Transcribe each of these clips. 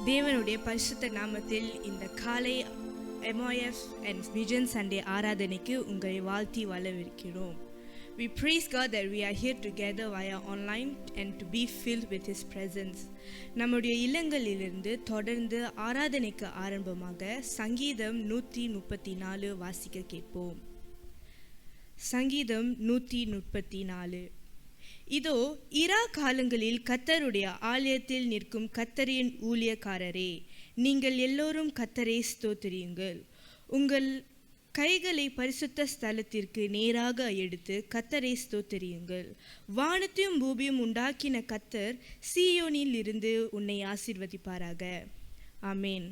தேவனுடைய பரிசுத்த நாமத்தில் இந்த காலை MOF and Vision Sunday ஆராதனைக்கு உங்களை வாழ்த்தி வரவேற்கிறோம். We praise God that we are here together via online and to be filled with His presence. நம்முடைய இல்லங்களிலிருந்து தொடர்ந்து ஆராதனைக்கு ஆரம்பமாக சங்கீதம் 134 வாசிக்க கேட்போம். சங்கீதம் 134. இதோ இரா காலங்களில் கர்த்தருடைய ஆலயத்தில் நிற்கும் கர்த்தரின் ஊழியக்காரரே, நீங்கள் எல்லோரும் கர்த்தரை ஸ்தோத்திரியுங்கள். உங்கள் கைகளை பரிசுத்த ஸ்தலத்திற்கு நேராக எடுத்து கர்த்தரை ஸ்தோத்திரியுங்கள். வானத்தையும் பூமியும் உண்டாக்கின கர்த்தர் சீயோனில் இருந்து உன்னை ஆசீர்வதிப்பாராக. ஆமேன்.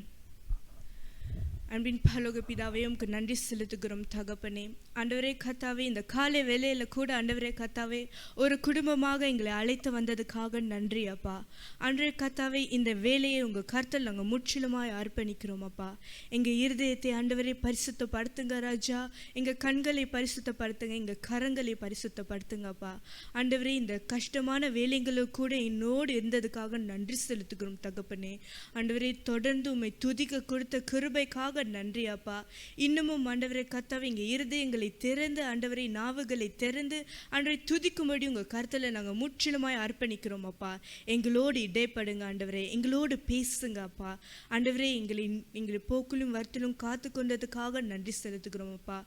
அன்பின் பரலோக பிதாவே, உமக்கு நன்றி செலுத்துகிறோம் தகப்பனே. ஆண்டவரே கர்த்தாவே, இந்த காலை வேளையில் கூட ஆண்டவரே கர்த்தாவே ஒரு குடும்பமாக எங்களை அழைத்து வந்ததுக்காக நன்றி அப்பா. ஆண்டவரே கர்த்தாவே, இந்த வேலையை உங்கள் கர்த்தர் நாங்கள் முற்றிலுமாய் அர்ப்பணிக்கிறோம் அப்பா. எங்கள் இருதயத்தை ஆண்டவரே பரிசுத்தப்படுத்துங்க ராஜா. எங்கள் கண்களை பரிசுத்தப்படுத்துங்க, எங்கள் கரங்களை பரிசுத்தப்படுத்துங்க அப்பா. ஆண்டவரே, இந்த கஷ்டமான வேலைகளும் கூட என்னோடு இருந்ததுக்காக நன்றி செலுத்துகிறோம் தகப்பனே. ஆண்டவரே, தொடர்ந்து உம்மை துதிக்க கொடுத்த கிருபைக்காக நன்றி அப்பா. இன்னமும் ஆண்டவரே கர்த்தாவே எங்க இருதயங்களை திறந்து ஆண்டவரே நாவுகளை திறந்து ஆண்டவரை துதிக்கும்படி உங்க கருத்துல நாங்க முற்றிலுமாய் அர்ப்பணிக்கிறோம் அப்பா. எங்களோடு இடைப்படுங்க ஆண்டவரே, எங்களோடு பேசுங்க அப்பா. ஆண்டவரே, எங்களை போக்கிலும் வருத்திலும் காத்து கொண்டதுக்காக நன்றி செலுத்துகிறோம் அப்பா.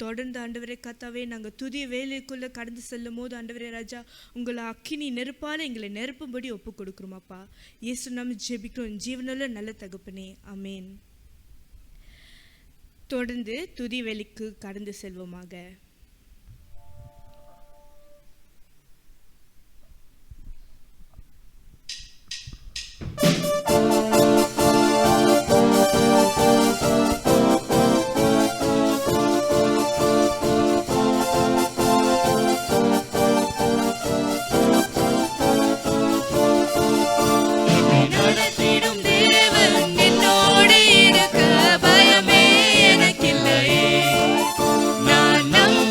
தொடர்ந்து ஆண்டவரே கர்த்தாவே நாங்க துதிய வேலைக்குள்ள கடந்து செல்லும் போது ஆண்டவரே ராஜா, உங்களை அக்கினி நெருப்பால எங்களை நெருப்பும்படி ஒப்பு கொடுக்கிறோம் அப்பா. இயேசு நாம ஜெபிக்கிறோம் ஜீவனுள்ள நல்ல தகப்பனே, ஆமேன். தொடர்ந்து துதி வேலைக்கு கடந்து செல்வோமாக. நான்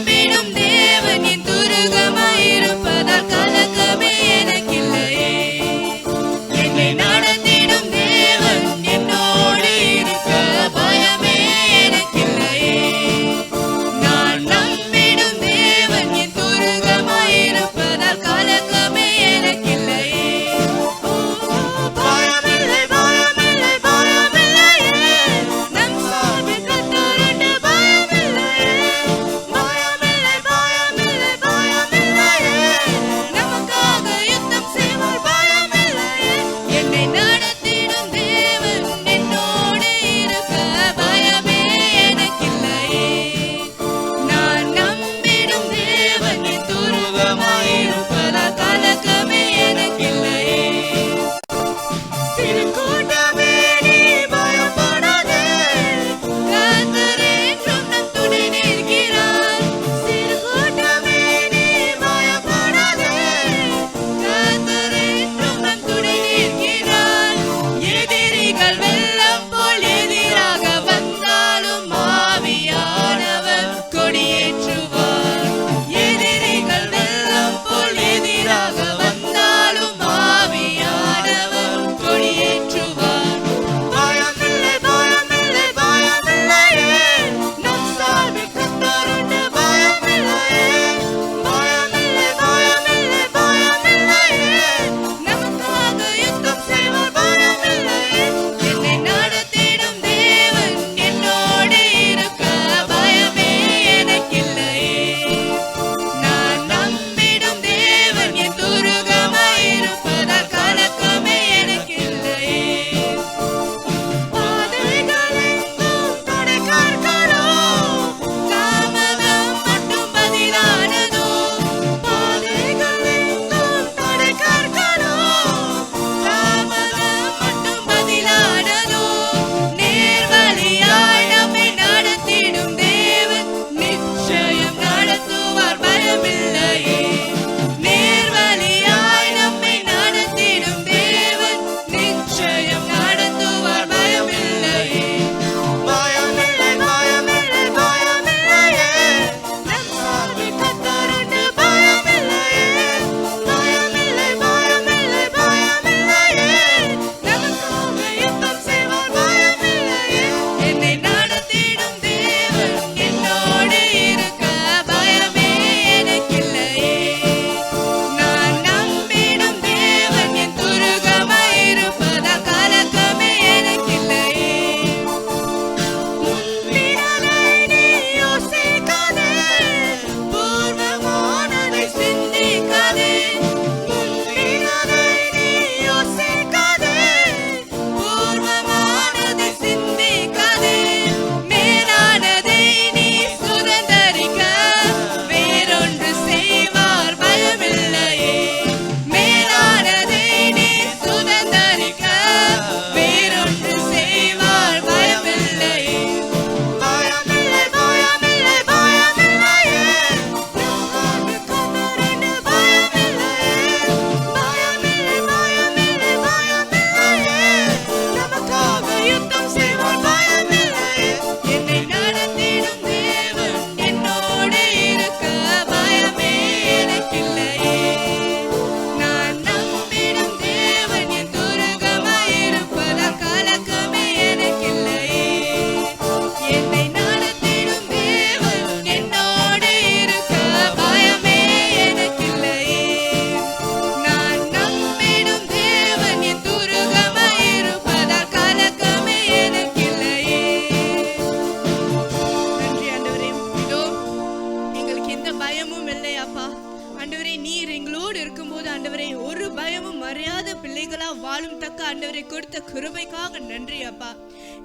கொடுத்த கிருபைக்காக நன்றி அப்பா.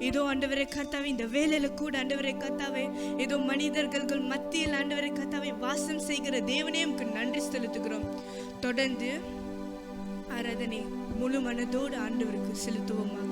இதோ ஆண்டவரே கர்த்தாவே, இந்த வேலையில கூட ஆண்டவரே கர்த்தாவே, ஏதோ மனிதர்கள் மத்தியில் ஆண்டவரே கர்த்தாவே வாசம் செய்கிற தேவனே உமக்கு நன்றி செலுத்துகிறோம். தொடர்ந்து ஆராதனை முழு மனதோடு ஆண்டவருக்கு செலுத்துவோமாக.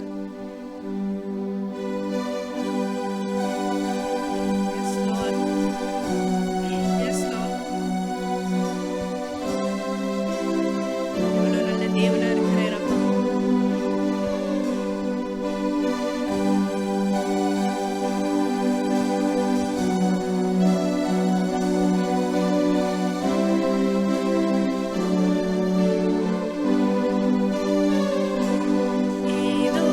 ஏதோ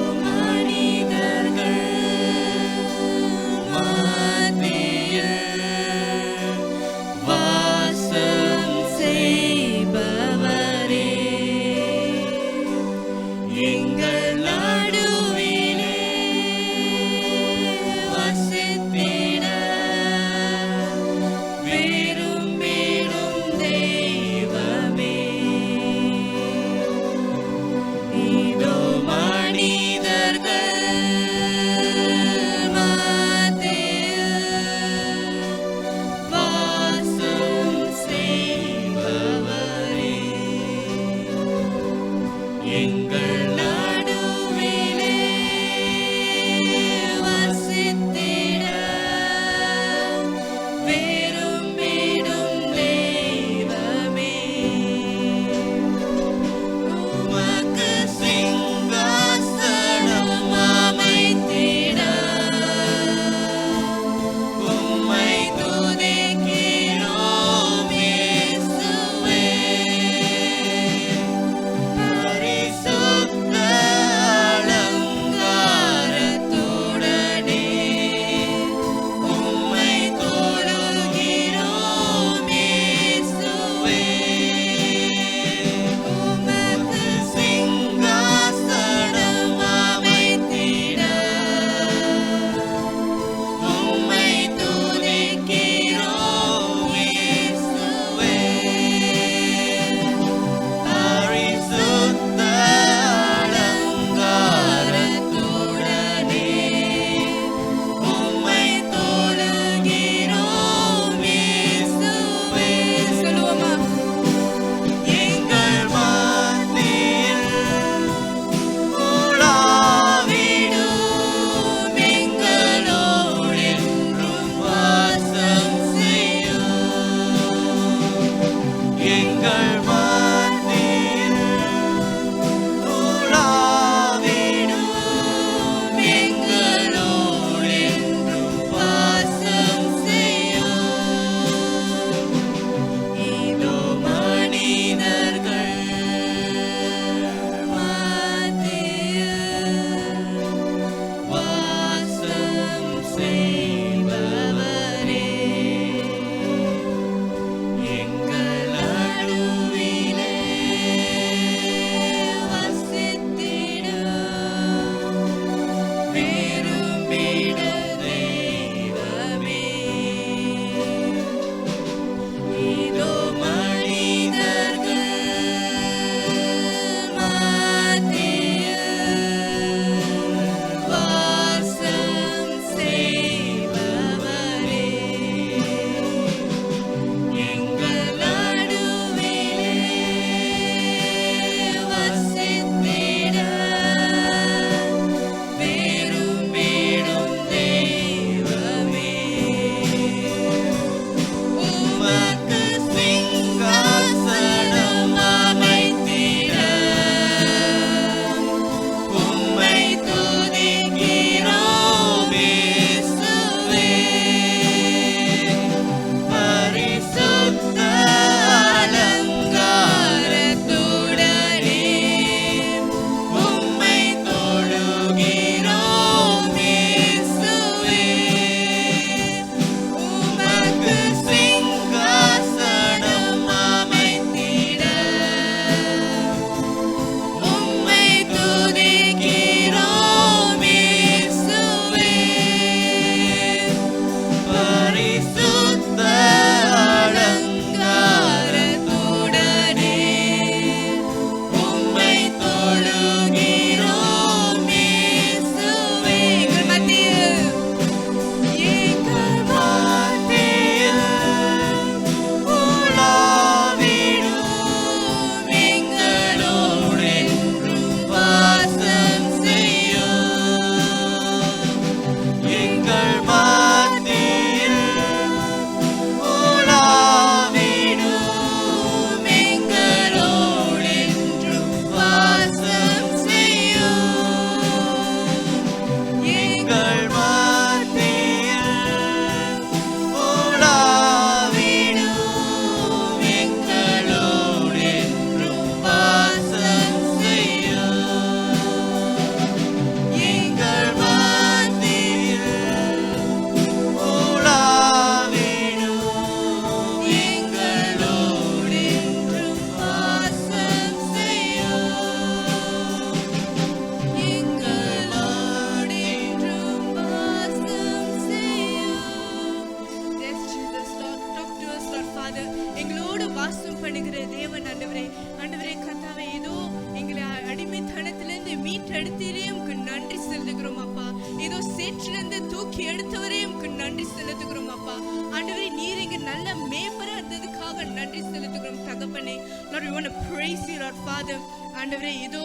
தூக்கி எடுத்தவரே உமக்கு நன்றி செலுத்துகிறோம் அப்பா. ஆண்டவரே நீர் எங்க நல்ல மேய்ப்பரா இருந்ததுக்காக நன்றி செலுத்துகிறோம் தகப்பனே. Lord, we want to praise you, Lord Father. ஆண்டவரே இதோ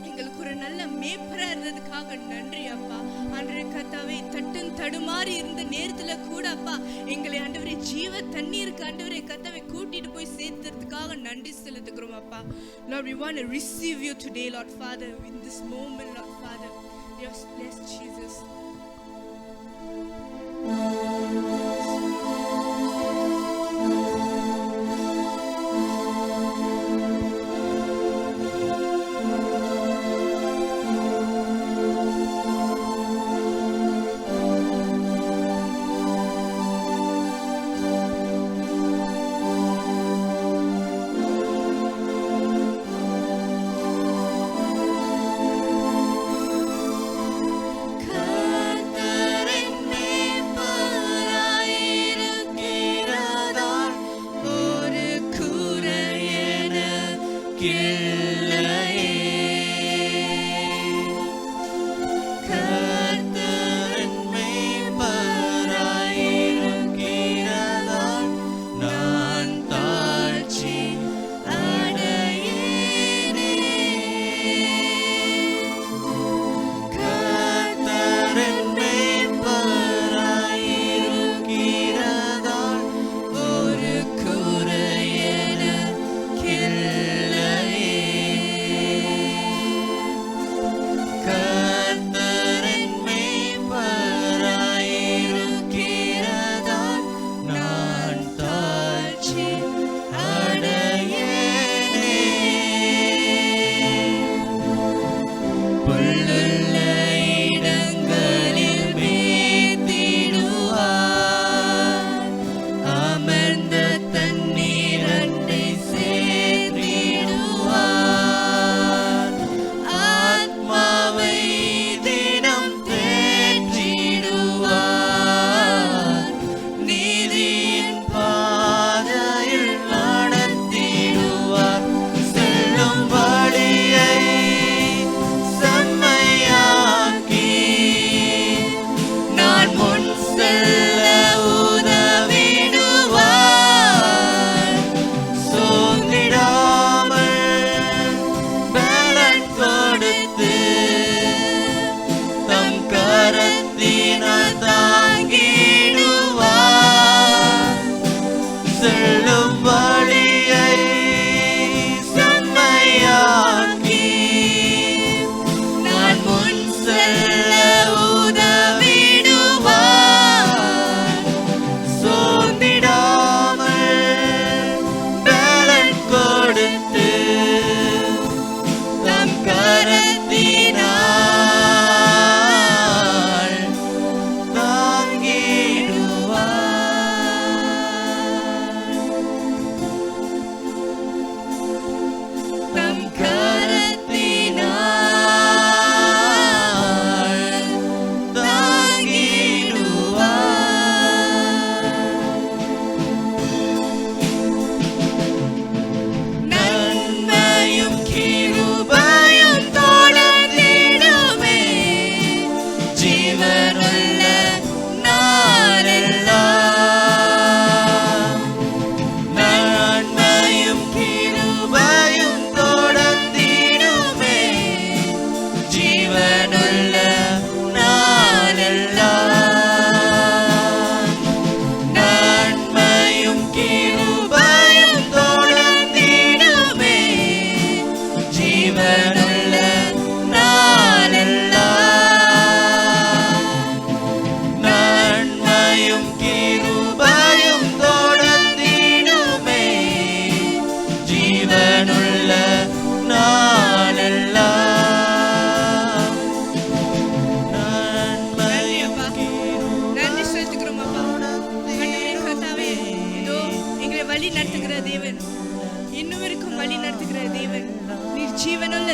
எங்களுக்கு ஒரு நல்ல மேய்ப்பரா இருந்ததுக்காக நன்றி அப்பா. ஆண்டவரே கர்த்தாவே தட்டும் தடுமாறி இருந்த நேரத்துல கூட அப்பா எங்களை ஆண்டவரே ஜீவ தண்ணீருக்கு ஆண்டவரே கர்த்தாவே கூட்டிட்டு போய் சேர்த்ததுக்காக நன்றி செலுத்துகிறோம் அப்பா. Lord, we want to receive you today, Lord Father, in this moment, Lord Father. Yes, bless Jesus.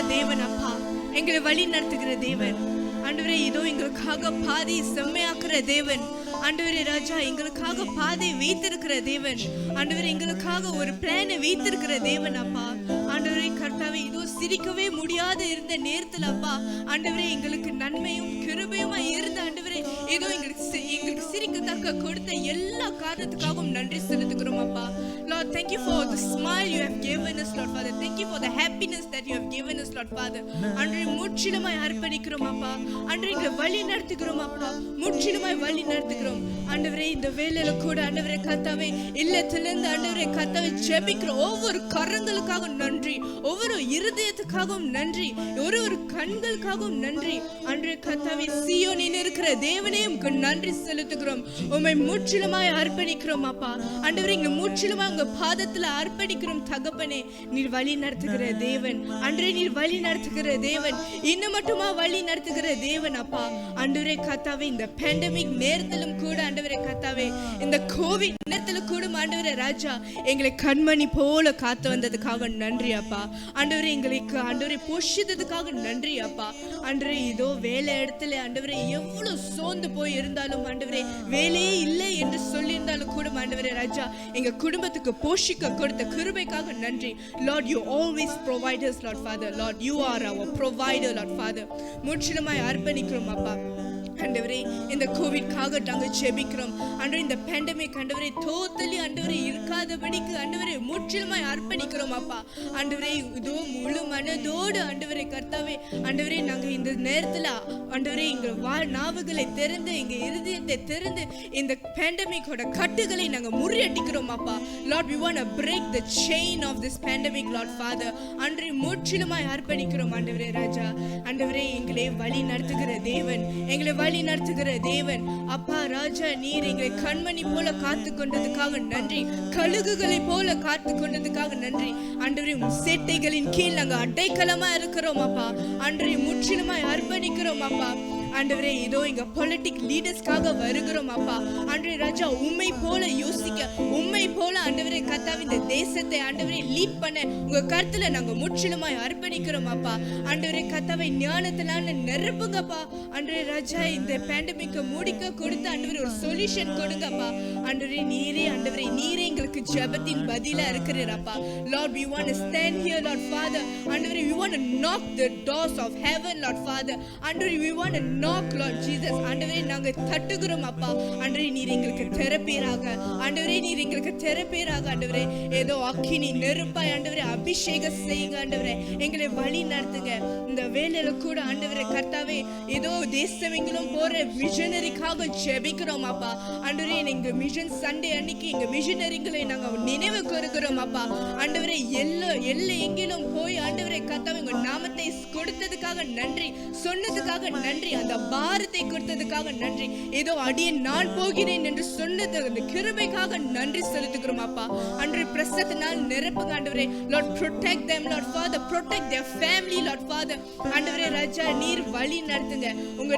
தேவன் அப்பா, எங்களை வழி நடத்துகிற தேவன் ஆண்டவரே. இதோ எங்களுக்காக பாதை செம்மையாக்குற தேவன் ஆண்டவரே. ராஜா எங்களுக்காக பாதை வைத்திருக்கிற தேவன் ஆண்டவரே. எங்களுக்காக ஒரு பிளானை வைத்திருக்கிற தேவன் அப்பா ஆண்டவரே. கர்த்தாவே இதோ சிரிக்கவே முடியாத இருந்த நேரத்தில் அப்பா ஆண்டவரே எங்களுக்கு நன்மையும் கிருபையுமா இருந்த ஆண்டவரே ஏதோ எங்களுக்கு சிரிக்கத்தக்க கொடுத்த எல்லா காரணத்துக்காகவும் நன்றி செலுத்துகிறோம் அப்பா. Lord, thank you for the smile you have given us, Lord Father. Thank you for the happiness that you have given us, Lord Father. அன்றை முற்றிலுமாய் அர்ப்பணிக்கிறோம் அப்பா. அன்றை எங்களை வழி நடத்துகிறோம் அப்பா. முற்றிலுமாய் வழி நடத்துகிறோம் ஆண்டவரே. இந்த வேளையில கூட ஆண்டவரே கர்த்தாவே இல்லத்திலிருந்து ஆண்டவரே கர்த்தாவே ஜெபிக்கிறோம். ஒவ்வொரு கரங்களுக்காகவும் நன்றி, ஒவ்வொரு இருதயத்துக்காகவும் நன்றி, ஒரு கண்களுக்காகவும் நன்றி. அன்றை கர்த்தாவே சீயோனில் இருக்கிற தேவனே உமக்கு நன்றி செலுத்துகிறோம். உம்மை முற்றிலுமாய் அர்ப்பணிக்கிறோம் அப்பா. ஆண்டவரே எங்களை முற்றிலுமாய் உங்க பாதத்துல அர்ப்பணிக்கிறோம் தகப்பனே. நீர் வழி நடத்துகிற தேவன், அன்றே நீர் வழி நடத்துகிற தேவன், இன்னும் மட்டுமா வழி நடத்துகிற தேவன் அப்பா. ஆண்டவரே கர்த்தாவே இந்த பேண்டமிக் நேரத்திலும் கூட ஆண்டவரே கர்த்தாவே இந்த கோவிட் நேரத்திலும் கூட ஆண்டவரே ராஜா எங்களை கண்மணி போல காத்து வந்ததுக்காக நன்றி அப்பா. ஆண்டவரே எங்களுக்கு ஆண்டவரே போஷித்ததுக்காக நன்றி அப்பா. ஆண்டவரே இதோ வேலை இடத்துல ஆண்டவரே எவ்வளவு சோர்ந்து போய் இருந்தாலும் ஆண்டவரே வேலையே இல்லை என்று சொல்லியிருந்தாலும் கூட ஆண்டவரே ராஜா எங்க குடும்பத்துக்கு போஷிக்க கொடுத்த கிருபைக்காக நன்றி. Lord, you always provide us, Lord Father. Lord, you are our provider, Lord Father. முற்றிலுமாய் அர்ப்பணிக்கிறோம் அப்பா. ஆண்டவரே இந்த கோவிட்காக நாங்கள் ஜெபிக்கிறோம். ஆண்டவரே இந்த பேண்டமிக் ஆண்டவரே டோட்டலி ஆண்டவரே இருக்காதபடிக்கு ஆண்டவரே முற்றிலுமாய் அர்ப்பணிக்கிறோம் அப்பா. ஆண்டவரே இதோ முழு மனதோடு ஆண்டவரே கர்த்தாவே ஆண்டவரே நாங்கள் இந்த நேரத்தில் ஆண்டவரே எங்கள் நாவுகளை திறந்து எங்கள் இருதயத்தை திறந்து இந்த பேண்டமிக்கோட கட்டுகளை நாங்கள் முறியடிக்கிறோம் அப்பா. Lord, we want to break the chain of this pandemic, Lord Father. ஆண்டவரே முற்றிலுமாய் அர்ப்பணிக்கிறோம் ஆண்டவரே ராஜா. ஆண்டவரே எங்களை வழி நடத்துகிற தேவன், எங்களை வழி நடத்துகிற தேவன் அப்பா ராஜா. நீர் எங்களை கண்மணி போல காத்து கொண்டதுக்காக நன்றி, கழுகுகளை போல காத்து கொண்டதுக்காக நன்றி. ஆண்டவரே சேட்டைகளின் கீழ் நாங்கள் அடைக்கலமா இருக்கிறோம் அப்பா. ஆண்டவரே முற்றிலுமாய் அர்ப்பணிக்கிறோம் அப்பா. ஆண்டவரே இதோ எங்க பொலிட்டிக் லீடர்ஸ்க்காக வருகிறோம் அப்பா. ஆண்டவரே ராஜா உம்மை போல யோசிக்க, உம்மை போல ஆண்டவரே கர்த்தாவே இந்த தேசத்தை ஆண்டவரே லீட் பண்ண உங்க கருத்துல நாங்க முற்றிலுமாய் அர்ப்பணிக்கிறோம் அப்பா. ஆண்டவரே கர்த்தாவே ஞானத்தினால நிரப்புங்கப்பா. ஆண்டவரே ராஜா இந்த பேண்டமிக்கை முடிக்க கொடுத்து ஆண்டவரே ஒரு சொல்யூஷன் கொடுங்கப்பா. ஆண்டவரே நீரே எங்களுக்கு ஜெபத்தின் பதிலா இருக்கிறீரப்பா. Lord, we want to stand here, Lord Father. ஆண்டவரே we want to knock the doors of heaven, Lord Father. ஆண்டவரே we want to knock, Lord Jesus. ஆண்டவரே நாங்க தட்டுகிறோம் அப்பா. ஆண்டவரே நீர் எங்களுக்கு திறப்பீராக, ஆண்டவரே நீர் எங்களுக்கு திறப்பீராக. ஆண்டவரே ஏதோ அக்கினி நெருப்பாய் ஆண்டவரே அபிஷேகம் செய்யுங்க ஆண்டவரே. எங்களை வழி நடத்துங்க இந்த வேளையில கூட ஆண்டவரே கர்த்தாவே. ஏதோ தேசமெங்கிலும் போற மிஷனரிக்காக ஜெபிக்கிறோம் அப்பா. ஆண்டவரே எங்க மிஷன் சண்டே அன்னைக்கு எங்க மிஷனரிகளை நாங்க நினைவு கூறுகிறோம் அப்பா. ஆண்டவரே எல்லை எங்கிலும் போய் ஆண்டவரே கர்த்தாவே உங்க நாமத்தை கொடுத்ததுக்காக நன்றி, சொன்னதுக்காக நன்றி, அந்த பாரத்தை கொடுத்ததுக்காக நன்றி. ஏதோ அடியேன் நான் போகிறேன் என்று சொன்னது அந்த கிருபைக்காக நன்றி செலுத்துகிறோம் அப்பா. அன்று பிரசத்தினால் நிரப்புங்க ஆண்டவரே. Lord, protect them, Lord Father. Protect their family, Lord Father. ஆண்டவரே ராஜா நீர் வழி நடத்துங்க. உங்க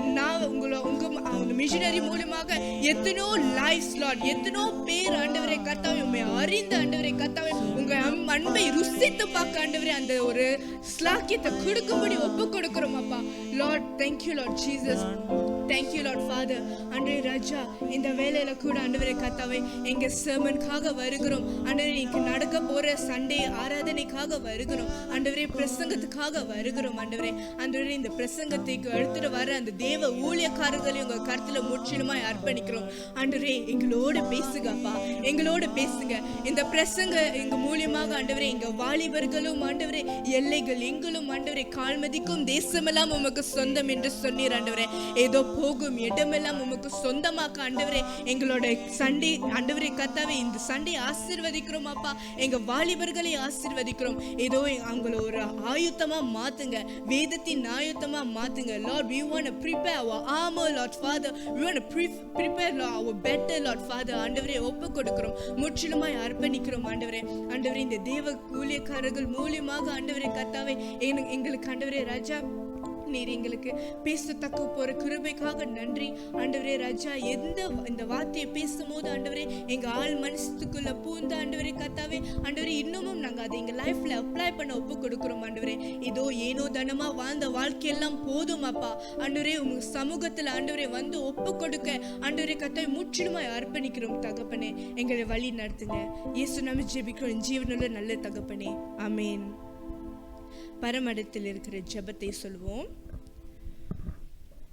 மிஷனரி மூலமாக எத்தனோ லைஃப்ஸ் லார்ட், எத்தனோ பேர் ஆண்டவரே கர்த்தாவே உம்மை அறிந்து ஆண்டவரே கர்த்தாவே உங்க அன்பை ருசித்து பார்க்க ஆண்டவரே அந்த ஒரு ஸ்லாக்கியத்தை கொடுக்கும்படி ஒப்பு கொடுக்கிறோம் அப்பா. Lord, thank you Lord Jesus. Thank you Lord Father. அன்றே ராஜா இந்த வேளையில கூட ஆண்டவரே கர்த்தாவே எங்க சர்மனுக்காக வருகிறோம் ஆண்டவரே. இன்னைக்கு நடக்க போற சண்டே ஆராதனைக்காக வருகிறோம் ஆண்டவரே. பிரசங்கத்துக்காக வருகிறோம் ஆண்டவரே. ஆண்டவரே இந்த பிரசங்கத்தை எடுத்துட்டு வர அந்த தேவ ஊழியக்காரர்களை உங்க கருத்துல முற்றிலுமாய் அர்ப்பணிக்கிறோம் ஆண்டவரே. எங்களோடு பேசுங்க அப்பா, எங்களோடு பேசுங்க. இந்த பிரசங்க எங்க மூலியமாக ஆண்டவரே எங்க வாலிபர்களும் ஆண்டவரே எல்லைகள் எங்களும் ஆண்டவரே கால்மதிக்கும் தேசமெல்லாம் உமக்கு சொந்தம் என்று சொன்னீர் ஆண்டவரே. ஏதோ போகும் இடமெல்லாம் உமக்கு சொந்தமாக்க ஆண்டவரே எங்களோட சண்டே ஆண்டவரே கர்த்தாவே இந்த சண்டே ஆசீர்வதிக்கிறோம் அப்பா. எங்க வாலிபர்களை ஆசீர்வதிக்கிறோம். ஏதோ அவங்கள ஒரு ஆயுத்தமா மாத்துங்க, வேதத்தின் ஆயுத்தமா மாத்துங்க. Lord, we want to prepare our armor, Lord Father. We want to prepare our better, Lord Father. ஆண்டவரே ஒப்பு கொடுக்கிறோம், முற்றிலுமாய் அர்ப்பணிக்கிறோம் ஆண்டவரே. ஆண்டவரே இந்த தேவ ஊழியக்காரர்கள் மூலியமாக ஆண்டவரே கர்த்தாவே எங்களுக்கு ஆண்டவரே ராஜா நீர் எங்களுக்கு பேசத்தக்க போற கிருபைக்காக நன்றி ஆண்டவரே ராஜா. இந்த வார்த்தையை பேசும்போது ஆண்டவரே எங்க ஆள் மனசுக்குள்ள பூந்த ஆண்டவரே கர்த்தாவே ஆண்டவரே இன்னமும் நாங்க அதை எங்க லைஃப்ல அப்ளை பண்ண ஒப்பு கொடுக்கிறோம் ஆண்டவரே. இதோ ஏனோ தனமா வாழ்ந்த வாழ்க்கையெல்லாம் போதும் அப்பா ஆண்டவரே. உங்க சமூகத்துல ஆண்டவரே வந்து ஒப்பு கொடுக்க ஆண்டவரே கர்த்தாவே முற்றிலுமாய் அர்ப்பணிக்கிறோம் தகப்பனே. எங்களை வழி நடத்துங்க. இயேசு நாம ஜெபிக்கிறோம் ஜீவனுள்ள நல்ல தகப்பனே, ஆமென். பரமடத்தில் இருக்கிற ஜெபத்தை சொல்வோம்.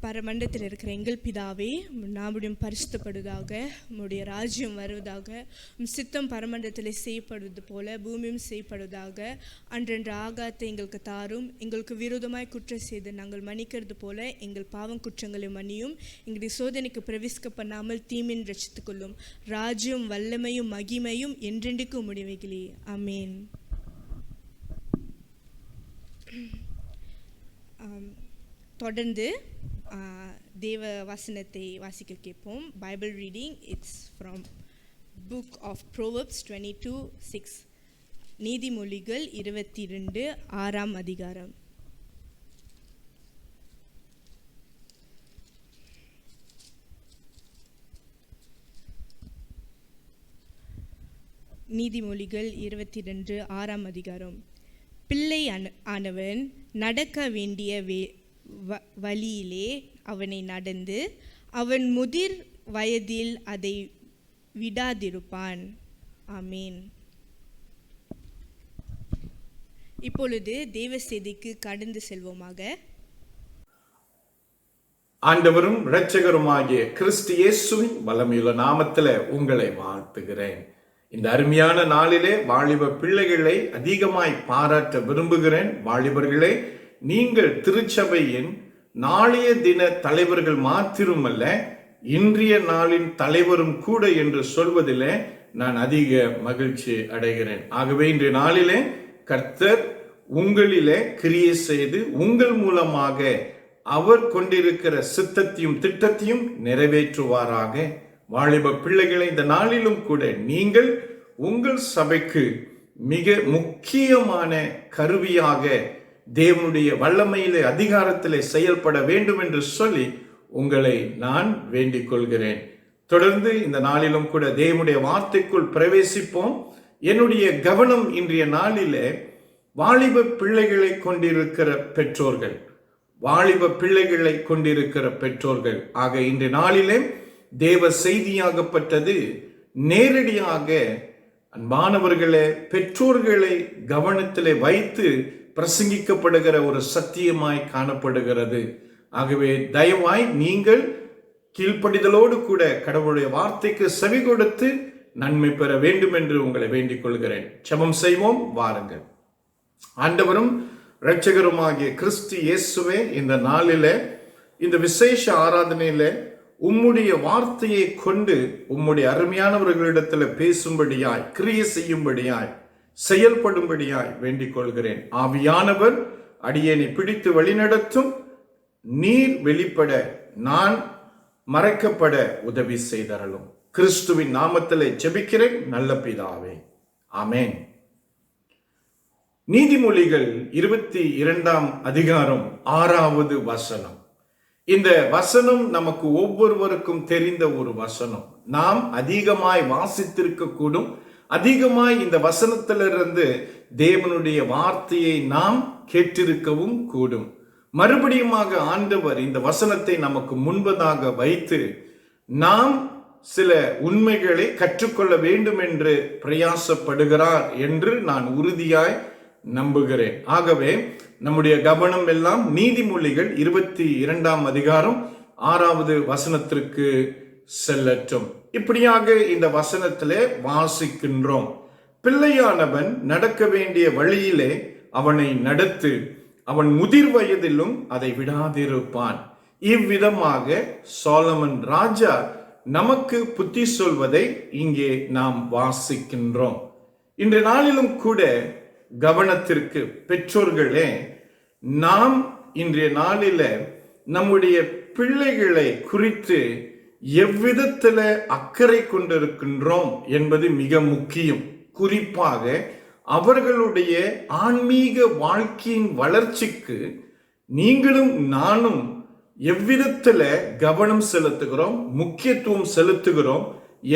பரமண்டத்தில் இருக்கிற எங்கள் பிதாவே, நாமுடைய பரிசுத்தப்படுவதாக, உம்முடைய ராஜ்யம் வருவதாக, உம் சித்தம் பரமண்டத்தில் செய்யப்படுவது போல பூமியும் செய்யப்படுவதாக. அன்றென்ற ஆகாரத்தை எங்களுக்கு தாரும். எங்களுக்கு விரோதமாய் குற்றம் செய்து நாங்கள் மன்னிக்கிறது போல எங்கள் பாவம் குற்றங்களை மன்னியும். எங்களுடைய சோதனைக்கு பிரவேசிக்க பண்ணாமல் தீமின் ரட்சித்துக் கொள்ளும். ராஜ்யம் வல்லமையும் மகிமையும் என்றென்றைக்கும் உம்முடையவைகளே. ஆமென். தொடர்ந்து தேவ வசனத்தை வாசிக்க கேட்போம். Bible reading. It's from book of Proverbs 22:6. நீதிமொழிகள் 22 6ஆம் அதிகாரம். நீதிமொழிகள் 22 6ஆம் அதிகாரம். பிள்ளை ஆனவன் நடக்க வேண்டிய வழியிலே அவனை நடந்து அவன் முதிர் வயதில் அதை விடாதிருப்பான். ஆமேன். இப்பொழுது தேவ செய்திக்கு கடந்து செல்வோமாக. ஆண்டவரும் இரட்சகருமாகிய கிறிஸ்து இயேசுவின் வல்லமையுள்ள நாமத்தில் உங்களை வாழ்த்துகிறேன். இந்த அருமையான நாளிலே வாலிப பிள்ளைகளை அதிகமாய் பாராட்ட விரும்புகிறேன். வாலிபர்களே, நீங்கள் திருச்சபையின் நாளைய தின தலைவர்கள் மாத்திரமல்ல, இன்றைய நாளின் தலைவரும் கூட என்று சொல்வதிலே நான் அதிக மகிழ்ச்சி அடைகிறேன். ஆகவே இன்றைய நாளிலே கர்த்தர் உங்களிலே கிரியை செய்து உங்கள் மூலமாக அவர் கொண்டிருக்கிற சித்தத்தையும் திட்டத்தையும் நிறைவேற்றுவாராக. வாலிப பிள்ளைகளை, இந்த நாளிலும் கூட நீங்கள் உங்கள் சபைக்கு மிக முக்கியமான கருவியாக தேவனுடைய வல்லமையிலே அதிகாரத்திலே செயல்பட வேண்டும் என்று சொல்லி உங்களை நான் வேண்டிக் கொள்கிறேன். தொடர்ந்து இந்த நாளிலும் கூட தேவனுடைய வார்த்தைக்குள் பிரவேசிப்போம். என்னுடைய கவனம் இன்றைய நாளிலே வாலிப பிள்ளைகளை கொண்டிருக்கிற பெற்றோர்கள், வாலிப பிள்ளைகளை கொண்டிருக்கிற பெற்றோர்கள் ஆக இன்றைய நாளிலே தேவ செய்தியாகப்பட்டது நேரடியாக அன்பானவர்களே பெற்றோர்களை கவனத்திலே வைத்து பிரசங்கிக்கப்படுகிற ஒரு சத்தியமாய் காணப்படுகிறது. ஆகவே தயவாய் நீங்கள் கீழ்ப்படிதலோடு கூட கடவுளுடைய வார்த்தைக்கு செவி கொடுத்து நன்மை பெற வேண்டும் என்று உங்களை வேண்டிக் கொள்கிறேன். ஜெபம் செய்வோம் வாருங்கள். ஆண்டவரும் இரட்சகருமாகிய கிறிஸ்து இயேசுவே, இந்த நாளிலே இந்த விசேஷ ஆராதனையில உம்முடைய வார்த்தையை கொண்டு உம்முடைய அருமையானவர்களிடத்தில் பேசும்படியாய், கிரியை செய்யும்படியாய், செயல்படும்படியாய் வேண்டிக் கொள்கிறேன். ஆவியானவர் அடியேனை பிடித்து வழிநடத்தும். நீர் வெளிப்பட, நான் மறைக்கப்பட உதவி செய்தரலும். கிறிஸ்துவின் நாமத்திலே ஜெபிக்கிறேன் நல்ல பிதாவே. ஆமென். நீதிமொழிகள் 22ஆம் அதிகாரம் 6வது வசனம். இந்த வசனம் நமக்கு ஒவ்வொருவருக்கும் தெரிந்த ஒரு வசனம். நாம் அதிகமாய் வாசித்திருக்க கூடும். அதிகமாய் இந்த வசனத்திலிருந்து தேவனுடைய வார்த்தையை நாம் கேட்டிருக்கவும் கூடும். மறுபடியுமாக ஆண்டவர் இந்த வசனத்தை நமக்கு முன்பதாக வைத்து நாம் சில உண்மைகளை கற்றுக்கொள்ள வேண்டும் என்று பிரயாசப்படுகிறார் என்று நான் உறுதியாய் நம்புகிறேன். ஆகவே நம்முடைய கவனம் எல்லாம் நீதிமொழிகள் 22ஆம் அதிகாரம் 6வது வசனத்திற்கு செல்லட்டும். இப்படியாக இந்த வசனத்திலே வாசிக்கின்றோம். பிள்ளையானவன் நடக்க வேண்டிய வழியிலே அவனை நடத்து, அவன் முதிர் வயதிலும் அதை விடாதிருப்பான். இவ்விதமாக சாலமன் ராஜா நமக்கு புத்தி சொல்வதை இங்கே நாம் வாசிக்கின்றோம். இன்றைய நாளிலும் கூட கவனத்திற்கு பெற்றோர்களே, நாம் இன்றைய நாளில நம்முடைய பிள்ளைகளை குறித்து எவ்விதத்தில் அக்கறை கொண்டிருக்கின்றோம் என்பது மிக முக்கியம். குறிப்பாக அவர்களுடைய ஆன்மீக வாழ்க்கையின் வளர்ச்சிக்கு நீங்களும் நானும் எவ்விதத்தில் கவனம் செலுத்துகிறோம், முக்கியத்துவம் செலுத்துகிறோம்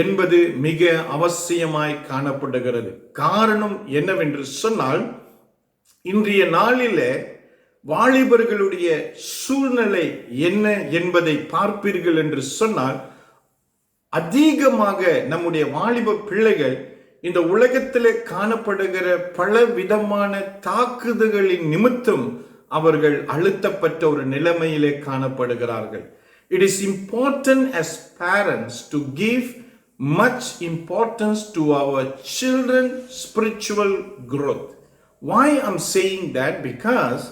என்பது மிக அவசியமாய் காணப்படுகிறது. காரணம் என்னவென்று சொன்னால், இன்றைய நாளில வாலிபர்களுடைய சூழ்நிலை என்ன என்பதை பார்ப்பீர்கள் என்று சொன்னால், அதிகமாக நம்முடைய வாலிப பிள்ளைகள் இந்த உலகத்திலே காணப்படுகிற பல விதமான தாக்குதல்களின் நிமித்தம் அவர்கள் அழுத்தப்பட்ட ஒரு நிலைமையிலே காணப்படுகிறார்கள். It is important as parents to give much importance to our children's spiritual growth. Why I'm saying that? Because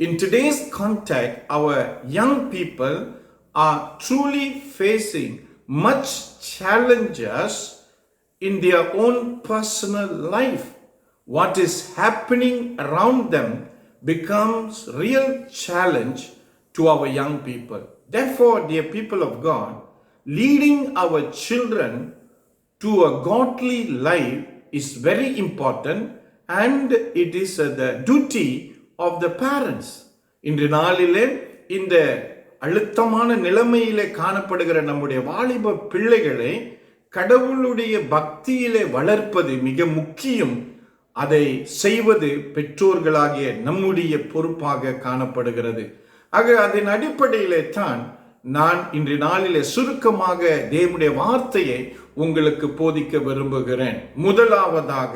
in today's context, our young people are truly facing much challenges in their own personal life. What is happening around them becomes real challenge to our young people. Therefore, dear people of God, leading our children to a godly life is very important, and it is the duty of the parents. இன்று நாளிலே இந்த அழுத்தமான நிலைமையிலே காணப்படுகிற நம்முடைய வாலிப பிள்ளைகளை கடவுளுடைய பக்தியிலே வளர்ப்பது மிக முக்கியம். அதை செய்வது பெற்றோர்களாகிய நம்முடைய பொறுப்பாக காணப்படுகிறது. ஆக அதன் அடிப்படையிலே தான் நான் இன்று நாளிலே சுருக்கமாக தேவனுடைய வார்த்தையை உங்களுக்கு போதிக்க விரும்புகிறேன். முதலாவதாக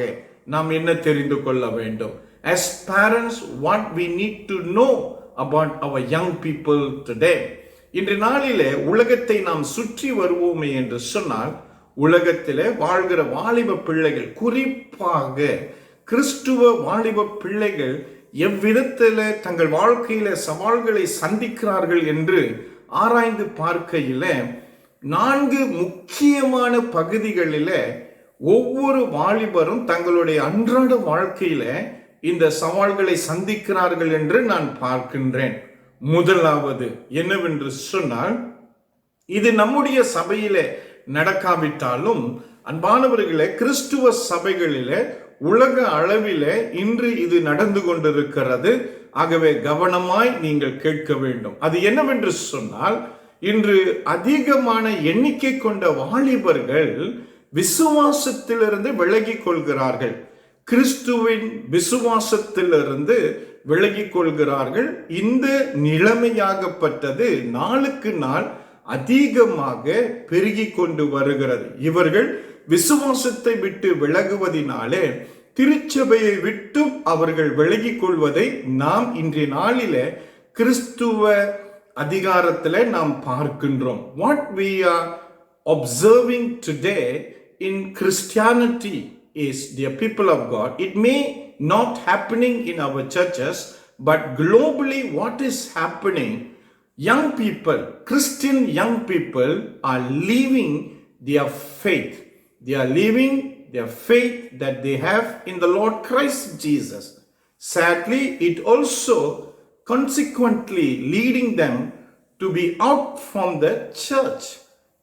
நாம் என்ன தெரிந்து கொள்ள வேண்டும்? As parents, what we need to know about our young people today. இன்று நாளிலே உலகத்தை நாம் சுற்றி வருவோமே என்று சொன்னால், உலகத்திலே வாழ்கிற வாலிப பிள்ளைகள், குறிப்பாக கிறிஸ்துவ வாலிப பிள்ளைகள் எவ்விதத்தில் தங்கள் வாழ்க்கையில சவால்களை சந்திக்கிறார்கள் என்று ஆராய்ந்து பார்க்கையில 4 முக்கியமான பகுதிகளில் ஒவ்வொரு வாலிபரும் தங்களுடைய அன்றாட வாழ்க்கையில இந்த சவால்களை சந்திக்கிறார்கள் என்று நான் பார்க்கின்றேன். முதலாவது என்னவென்று சொன்னால், இது நம்முடைய சபையிலே நடக்காவிட்டாலும் அன்பானவர்களே, கிறிஸ்துவ சபைகளிலே உலக அளவிலே இன்று இது நடந்து கொண்டிருக்கிறது. ஆகவே கவனமாய் நீங்கள் கேட்க வேண்டும். அது என்னவென்று சொன்னால், இன்று அதிகமான எண்ணிக்கை கொண்ட வாலிபர்கள் விசுவாசத்திலிருந்து விலகிக் கொள்கிறார்கள். கிறிஸ்துவின் விசுவாசத்திலிருந்து விலகிக் கொள்கிறார்கள். இந்த நிலைமையாகப்பட்டது நாளுக்கு நாள் அதிகமாக பெருகி கொண்டு வருகிறது. இவர்கள் விசுவாசத்தை விட்டு விலகுவதினாலே திருச்சபையை விட்டும் அவர்கள் விலகிக் கொள்வதை நாம் இன்றைய நாளிலே கிறிஸ்துவ அதிகாரத்தில் நாம் பார்க்கின்றோம். What we are observing today in Christianity is, dear people of God, it may not happening in our churches, but globally what is happening, young people, Christian young people are leaving their faith. They are leaving their faith that they have in the Lord Christ Jesus. Sadly, it also consequently leading them to be out from the church.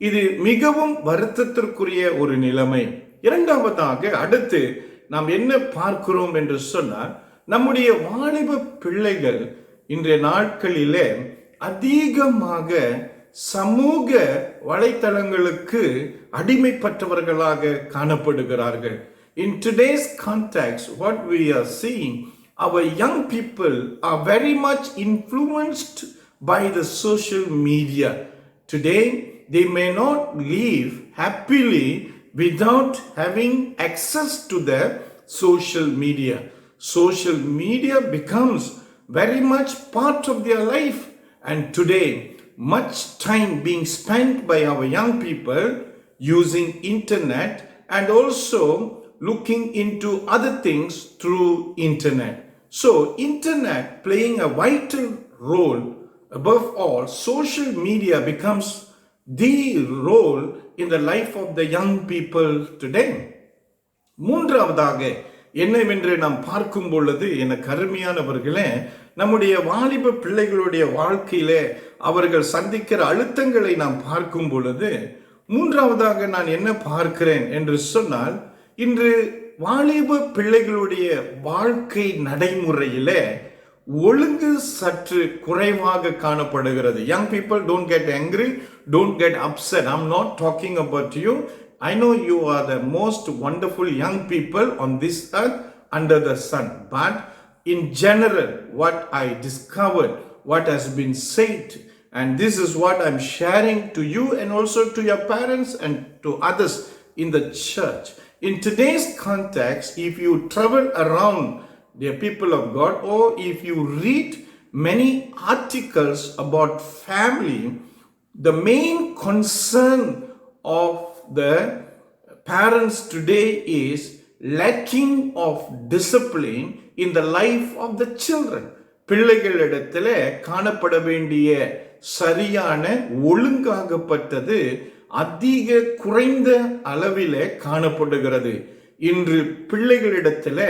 இது மிகவும் வருத்தத்திற்குரிய ஒரு நிலைமை. இரண்டாவதாக அடுத்து நாம் என்ன பார்க்கிறோம் என்று சொன்னால், நம்முடைய வாலிப பிள்ளைகள் இன்றைய நாட்களிலே அதிகமாக சமூக வலைத்தளங்களுக்கு அடிமைப்பட்டவர்களாக காணப்படுகிறார்கள். In today's context, what we are seeing, our young people are very much influenced by the social media. Today, they may not live happily without having access to the social media. Social media becomes very much part of their life, and today much time being spent by our young people using internet and also looking into other things through internet. So internet playing a vital role. Above all, social media becomes the role in the life of the young people today. மூன்றாவதாக என்னவென்று நாம் பார்க்கும் பொழுது, எனக்கு அருமையானவர்களே, நம்முடைய வாலிப பிள்ளைகளுடைய வாழ்க்கையிலே அவர்கள் சந்திக்கிற அழுத்தங்களை நாம் பார்க்கும் பொழுது, மூன்றாவதாக நான் என்ன பார்க்கிறேன் என்று சொன்னால், இன்று வாலிப பிள்ளைகளுடைய வாழ்க்கை நடைமுறையிலே ஒழுங்கு சற்று குறைவாக காணப்படுகிறது. Young people, don't get angry, don't get upset. I'm not talking about you. I know you are the most wonderful young people on this earth under the sun. But in general, what I discovered, what has been said, and this is what I'm sharing to you and also to your parents and to others in the church. In today's context, if you travel around, dear people of God, or if you read many articles about family, the main concern of the parents today is lacking of discipline in the life of the children. பிள்ளைகளிடத்தில் காணப்பட வேண்டிய சரியான ஒழுங்காகப்பட்டது அதிக குறைந்த அளவிலே காணப்படுகிறது. இன்று பிள்ளைகளிடத்தில்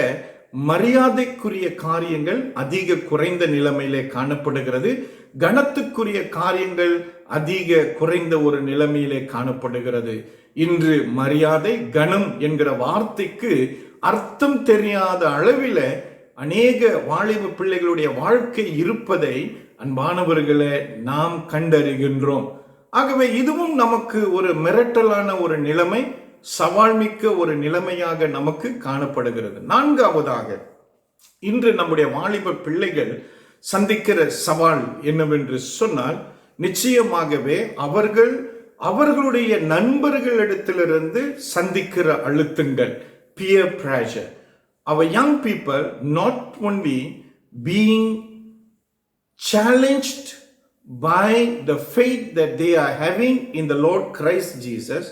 மரியாதைக்குரிய காரியங்கள் அதிக குறைந்த நிலைமையிலே காணப்படுகிறது. கனத்துக்குரிய காரியங்கள் அதிக குறைந்த ஒரு நிலைமையிலே காணப்படுகிறது. இன்று மரியாதை கனம் என்கிற வார்த்தைக்கு அர்த்தம் தெரியாத அளவில் அநேக வாலிப பிள்ளைகளுடைய வாழ்க்கை இருப்பதை அன்பானவர்களே நாம் கண்டறிகின்றோம். ஆகவே இதுவும் நமக்கு ஒரு மிரட்டலான ஒரு நிலைமை, சவால் மிக்க ஒரு நிலைமையாக நமக்கு காணப்படுகிறது. நான்காவதாக, இன்று நம்முடைய வாலிப பிள்ளைகள் சந்திக்கிற சவால் என்னவென்று சொன்னால், நிச்சயமாகவே அவர்களுடைய நண்பர்களிடத்திலிருந்து சந்திக்கிற அழுத்தங்கள், peer pressure. Our young people not only being challenged by the faith that they are having in the Lord Christ Jesus,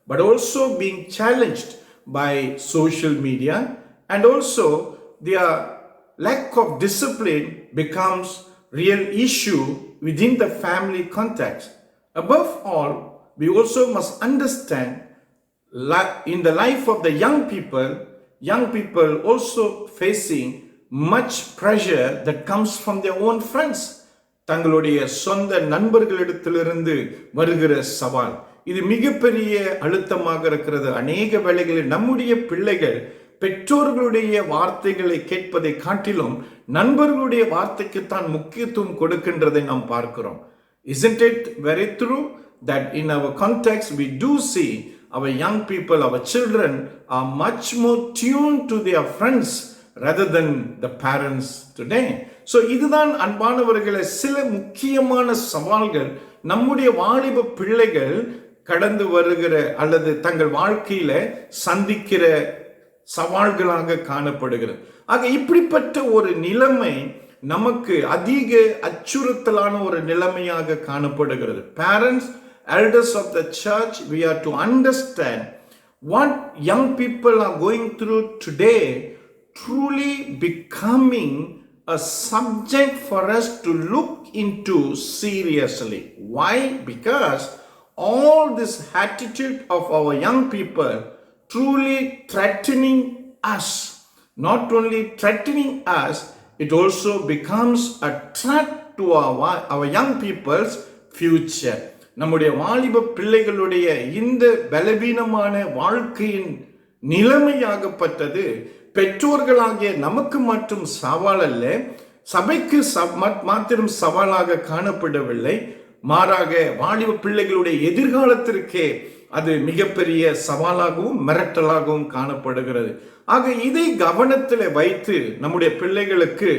but also being challenged by social media, and also their lack of discipline becomes real issue within the family context. Above all, we also must understand in the life of the young people also facing much pressure that comes from their own friends. தங்களுடைய சொந்த நண்பர்களிடத்திலிருந்து வருகிற சவால் இது மிகப்பெரிய அழுத்தமாக இருக்கிறது. அநேக வேளைகளில் நம்முடைய பிள்ளைகள் பெற்றோர்களுடைய வார்த்தைகளை கேட்பதை காட்டிலும் நண்பர்களுடைய வார்த்தைக்கு தான் முக்கியத்துவம் கொடுக்கின்றதை நாம் பார்க்கிறோம். Isn't it very true that in our context we do see our young people, our children are much more tuned to their friends rather than the parents today? So இதுதான் அன்பானவர்களே சில முக்கியமான சவால்கள் நம்முடைய வாலிப பிள்ளைகள் கடந்து வருகிற அல்லது தங்கள் வாழ்க்கையில சந்திக்கிற சவால்களாக காணப்படுகிறது. ஆக இப்படிப்பட்ட ஒரு நிலைமை நமக்கு அதிக அச்சுறுத்தலான ஒரு நிலைமையாக காணப்படுகிறது. Parents, elders of the church, we are to understand what young people are going through today, truly becoming a subject for us to look into seriously. Why? Because all this attitude of our young people truly threatening us. Not only threatening us, it also becomes a threat to our young people's future. நம்முடைய வாலிப பிள்ளைகளுடைய இந்த பலவீனமான வாழ்க்கையின் நிலைமையாகப்பட்டது பெற்றோர்களாகிய நமக்கு மட்டும் சவால் அல்ல, சபைக்கு மாத்திரம் சவாலாக காணப்படவில்லை. மாறாக வாலிப பிள்ளைகளுடைய எதிர்காலத்திற்கே அது மிகப்பெரிய சவாலாகவும் மிரட்டலாகவும் காணப்படுகிறது. ஆக இதை கவனத்தில் வைத்து நம்முடைய பிள்ளைகளுக்கு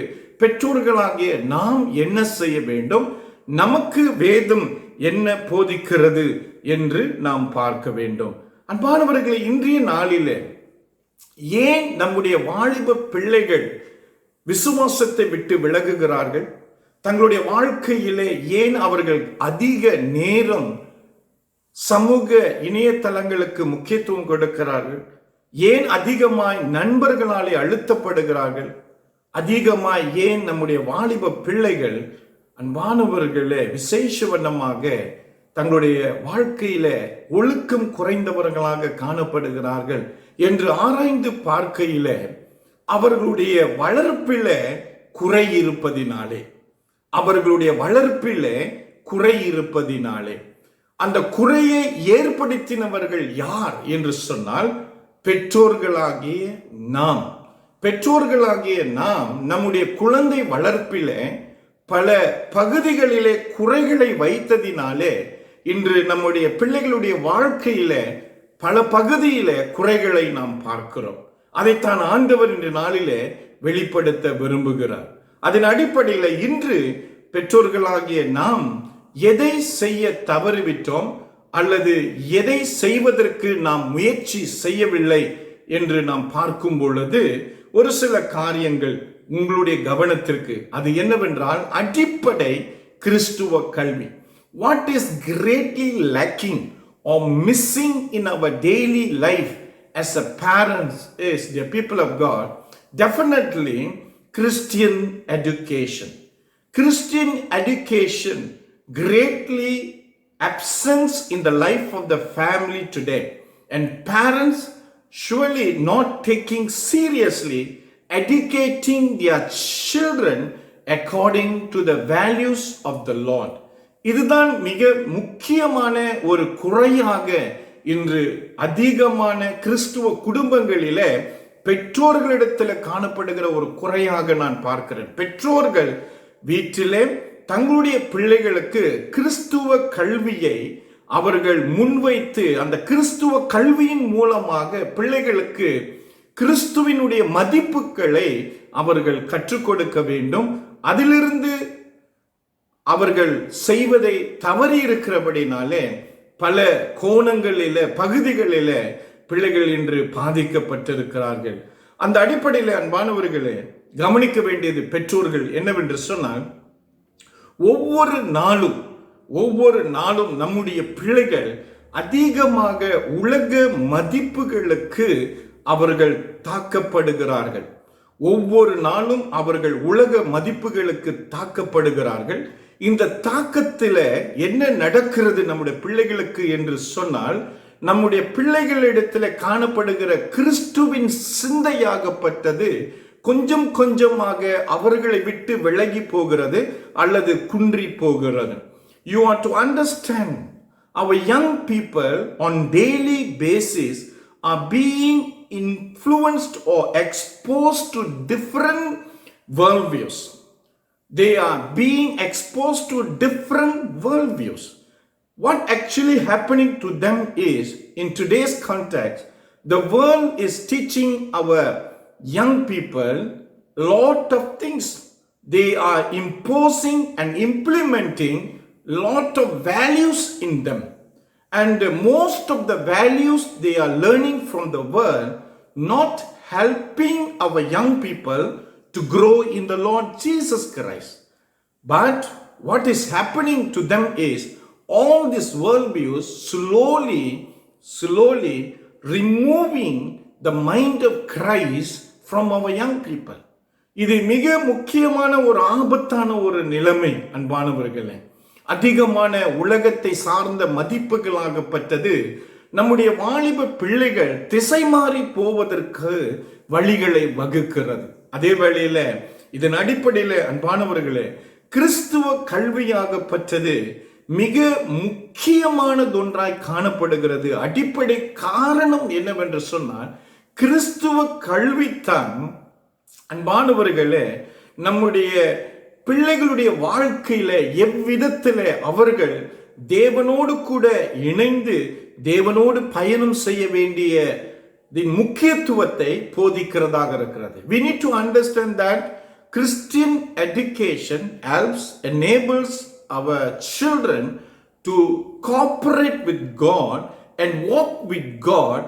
பெற்றோர்களாகிய நாம் என்ன செய்ய வேண்டும், நமக்கு வேதம் என்ன போதிக்கிறது என்று நாம் பார்க்க வேண்டும். அன்பானவர்களே, இன்றைய நாளிலே ஏன் நம்முடைய வாலிப பிள்ளைகள் விசுவாசத்தை விட்டு விலகுகிறார்கள்? தங்களுடைய வாழ்க்கையிலே ஏன் அவர்கள் அதிக நேரம் சமூக இணையதளங்களுக்கு முக்கியத்துவம் கொடுக்கிறார்கள்? ஏன் அதிகமாய் நண்பர்களாலே அழுத்தப்படுகிறார்கள்? அதிகமாய் ஏன் நம்முடைய வாலிப பிள்ளைகள் அன்பானவர்களே விசேஷவண்ணமாக தங்களுடைய வாழ்க்கையில ஒழுக்கம் குறைந்தவர்களாக காணப்படுகிறார்கள் என்று ஆராய்ந்து பார்க்கையில அவர்களுடைய வளர்ப்பில குறை இருப்பதினாலே அந்த குறையை ஏற்படுத்தினவர்கள் யார் என்று சொன்னால் பெற்றோர்களாகிய நாம் நம்முடைய குழந்தை வளர்ப்பில பல பகுதிகளிலே குறைகளை வைத்ததினாலே இன்று நம்முடைய பிள்ளைகளுடைய வாழ்க்கையில பல பகுதியில குறைகளை நாம் பார்க்கிறோம். அதைத்தான் ஆண்டவர் இன்று நாளிலே வெளிப்படுத்த விரும்புகிறார். அதன் அடிப்படையில் இன்று பெற்றோர்களாகிய நாம் எதை செய்ய தவறிவிட்டோம் அல்லது எதை செய்வதற்கு நாம் முயற்சி செய்யவில்லை என்று நாம் பார்க்கும் பொழுது ஒரு சில காரியங்கள் உங்களுடைய கவனத்திற்கு. அது என்னவென்றால் அடிப்படை கிறிஸ்துவ கல்வி. What is greatly lacking or missing in our daily life as a parents is, the people of God, definitely Christian education. Christian education greatly absent in the life of the family today, and parents surely not taking seriously educating their children according to the values of the Lord. இதுதான் மிக முக்கியமான ஒரு குறையாக இன்று அதிகமான கிறிஸ்துவ குடும்பங்களிலே பெற்றோர்களிடத்தில் காணப்படுகிற ஒரு குறையாக நான் பார்க்கிறேன். பெற்றோர்கள் வீட்டிலே தங்களுடைய பிள்ளைகளுக்கு கிறிஸ்துவ கல்வியை அவர்கள் முன்வைத்து அந்த கிறிஸ்துவ கல்வியின் மூலமாக பிள்ளைகளுக்கு கிறிஸ்துவினுடைய மதிப்புகளை அவர்கள் கற்றுக் கொடுக்க வேண்டும். அதிலிருந்து அவர்கள் செய்வதை தவறி இருக்கிறபடினாலே பல கோணங்களில பகுதிகளில பிள்ளைகள் இன்று பாதிக்கப்பட்டிருக்கிறார்கள். அந்த அடிப்படையில் அன்பானவர்களே, கவனிக்க வேண்டியது பெற்றோர்கள் என்னவென்று சொன்னால், ஒவ்வொரு நாளும் நம்முடைய பிள்ளைகள் அதிகமாக உலக மதிப்புகளுக்கு அவர்கள் தாக்கப்படுகிறார்கள். ஒவ்வொரு நாளும் அவர்கள் உலக மதிப்புகளுக்கு தாக்கப்படுகிறார்கள். இந்த தாக்கத்தில் என்ன நடக்கிறது நம்முடைய பிள்ளைகளுக்கு என்று சொன்னால், நம்முடைய பிள்ளைகளிடத்தில் காணப்படுகிற கிறிஸ்துவின் சிந்தையாகப்பட்டது கொஞ்சம் கொஞ்சமாக அவர்களை விட்டு விலகி போகிறது அல்லது குன்றி போகிறது. You are to understand, our young people on daily basis are being influenced or exposed to different worldviews. They are being exposed to different worldviews. What actually happening to them is, in today's context, the world is teaching our young people lot of things. They are imposing and implementing lot of values in them, and most of the values they are learning from the world, not helping our young people to grow in the Lord Jesus Christ. But what is happening to them is, all these worldviews slowly removing the mind of Christ from our young people. இது மிக முக்கியமான ஒரு ஆபத்தான ஒரு நிலைமை அன்பானவர்களே. அதிகமான உலகத்தை சார்ந்த மதிப்புகளாகப்பட்டது நம்முடைய வாலிப பிள்ளைகள் திசை மாறி போவதற்கு வழிகளை வகுக்கிறது. அதே வேளையில இதன் அடிப்படையில் அன்பானவர்களே, கிறிஸ்துவ கல்வியாகப்பட்டது மிக முக்கியமானதொன்றாய் காணப்படுகிறது. அடிப்படை காரணம் என்னவென்று சொன்னால், கிறிஸ்துவ கல்வித்தான் அன்பானவர்களே நம்முடைய பிள்ளைகளுடைய வாழ்க்கையில எவ்விதத்தில் அவர்கள் தேவனோடு கூட இணைந்து தேவனோடு பயணம் செய்ய வேண்டிய முக்கியத்துவத்தை போதிக்கிறதாக இருக்கிறது. We need to understand that Christian education helps, enables our children to cooperate with God and walk with God,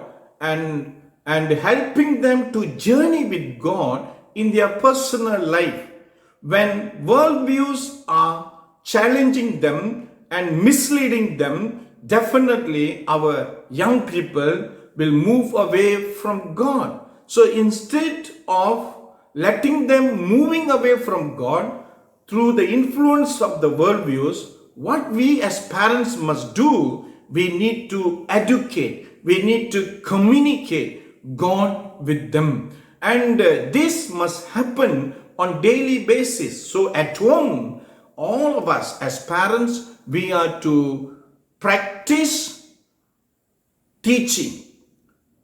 and helping them to journey with God in their personal life. When worldviews are challenging them and misleading them, definitely our young people will move away from God. So instead of letting them moving away from God through the influence of the worldviews, what we as parents must do, we need to educate, we need to communicate God with them, and this must happen on daily basis. So at home, all of us as parents, we are to practice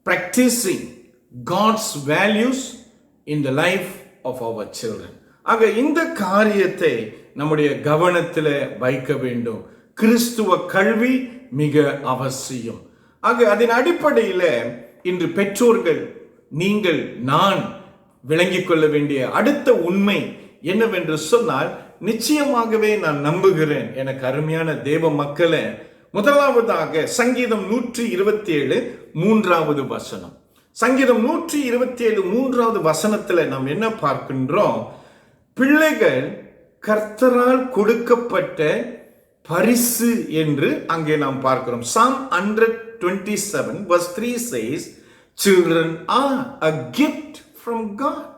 practicing God's values in the life of our children. ஆக இந்த காரியத்தை நம்முடைய கவனத்தில் வைக்க வேண்டும். கிறிஸ்துவ கல்வி மிக அவசியம். ஆக அதன் அடிப்படையில் இன்று பெற்றோர்கள், நீங்கள், நான் விளங்கிக் கொள்ள வேண்டிய அடுத்த உண்மை என்னவென்று சொன்னால், நிச்சயமாகவே நான் நம்புகிறேன் எனக்கு அருமையான தேவ மக்களே, முதலாவதாக சங்கீதம் 127 3வது வசனம். சங்கீதம் 127 3வது வசனத்துல நாம் என்ன பார்க்கின்றோம்? பிள்ளைகள் கர்த்தரால் கொடுக்கப்பட்ட பரிசு என்று அங்கே நாம் பார்க்கிறோம். Psalm 127 verse 3 says, children are a gift from God.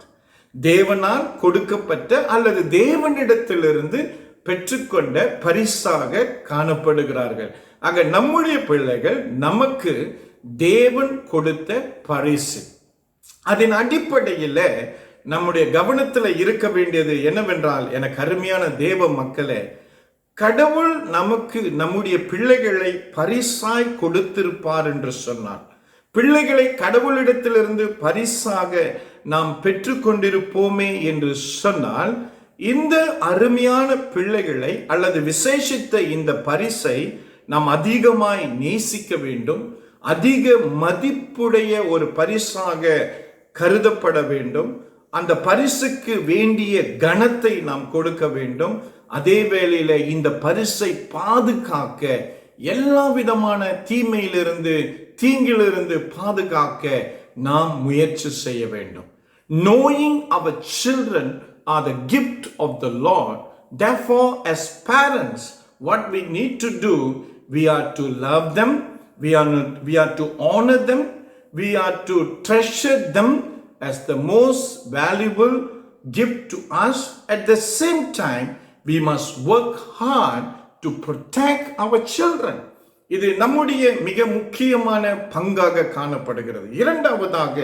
தேவனால் கொடுக்கப்பட்ட அல்லது தேவனிடத்திலிருந்து பெற்றுக்கொண்ட பரிசாக காணப்படுகிறார்கள். ஆக நம்முடைய பிள்ளைகள் நமக்கு தேவன் கொடுத்த பரிசு. அதன் அடிப்படையில் நம்முடைய கவனத்தில் இருக்க வேண்டியது என்னவென்றால், எனக்கு அருமையான தேவ மக்களே, கடவுள் நமக்கு நம்முடைய பிள்ளைகளை பரிசாய் கொடுத்திருப்பார் என்று சொன்னார். பிள்ளைகளை கடவுளிடத்திலிருந்து பரிசாக நாம் பெற்றுக்கொண்டிருப்போமே என்று சொன்னால், இந்த அருமையான பிள்ளைகளை அல்லது விசேஷித்த இந்த பரிசை நாம் அதிகமாய் நேசிக்க வேண்டும். அதிக மதிப்புடைய ஒரு பரிசாக கருதப்பட வேண்டும். அந்த பரிசுக்கு வேண்டிய கனத்தை நாம் கொடுக்க வேண்டும். அதே வேளையில இந்த பரிசை பாதுகாக்க, எல்லா விதமான தீமையிலிருந்து தீங்கிலிருந்து பாதுகாக்க நாம் முயற்சி செய்ய வேண்டும். Knowing our children are the gift of the Lord, therefore as parents what we need to do, we are to love them, we are to honor them, we are to treasure them as the most valuable gift to us. At the same time, we must work hard to protect our children. இது நம்முடைய மிக முக்கியமான பங்காக காணப்படுகிறது. இரண்டாவதாக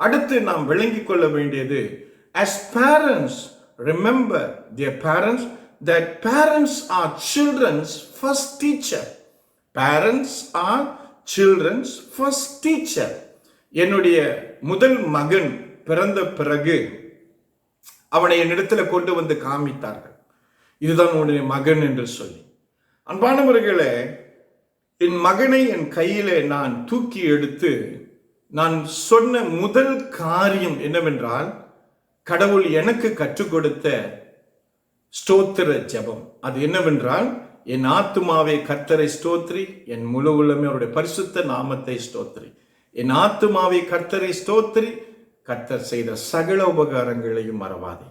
அடுத்து நாம் விளங்கிக் கொள்ள வேண்டியது, as parents, remember dear parents that parents are children's first teacher. Parents are children's first teacher. என்னுடைய முதல் மகன் பிறந்த பிறகு அவனை என்னிடத்தில் கொண்டு வந்து காமித்தார்கள். இதுதான் உன்னுடைய மகன் என்று சொல்லி. அன்பானவர்களே, என் மகனை என் கையிலே நான் தூக்கி எடுத்து நான் சொன்ன முதல் காரியம் என்னவென்றால், கடவுள் எனக்கு கற்றுக் கொடுத்த ஸ்தோத்திர ஜெபம். அது என்னவென்றால், என் ஆத்துமாவே கர்த்தரை ஸ்தோத்ரி, என் முழு உள்ளமே அவருடைய பரிசுத்த நாமத்தை ஸ்தோத்ரி. என் ஆத்துமாவை கர்த்தரை ஸ்தோத்ரி, கர்த்தர் செய்த சகல உபகாரங்களையும் மறவாதே.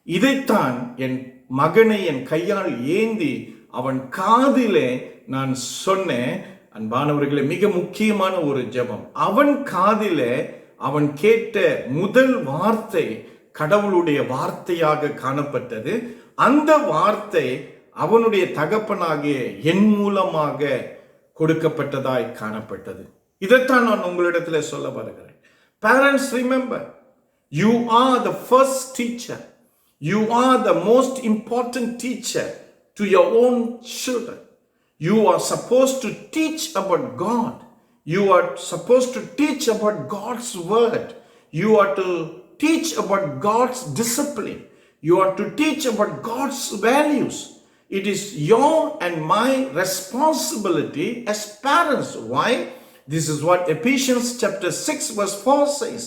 இதைத்தான் என் மகனை என் கையால் ஏந்தி அவன் காதிலே நான் சொன்னேன். அன்பானவர்களே, மிக முக்கியமான ஒரு ஜெபம். அவன் காதிலே அவன் கேட்ட முதல் வார்த்தை கடவுளுடைய வார்த்தையாக காணப்பட்டது. அந்த வார்த்தை அவனுடைய தகப்பனாகிய என் மூலமாக கொடுக்கப்பட்டதாய் காணப்பட்டது. இதைத்தான் நான் உங்களிடத்தில் சொல்ல வருகிறேன். Parents, remember, you are the first teacher. You are the most important teacher to your own children. You are supposed to teach about God. You are supposed to teach about God's word. You are to teach about God's discipline. You are to teach about God's values. It is your and my responsibility as parents. Why? This is what Ephesians chapter 6 verse 4 says.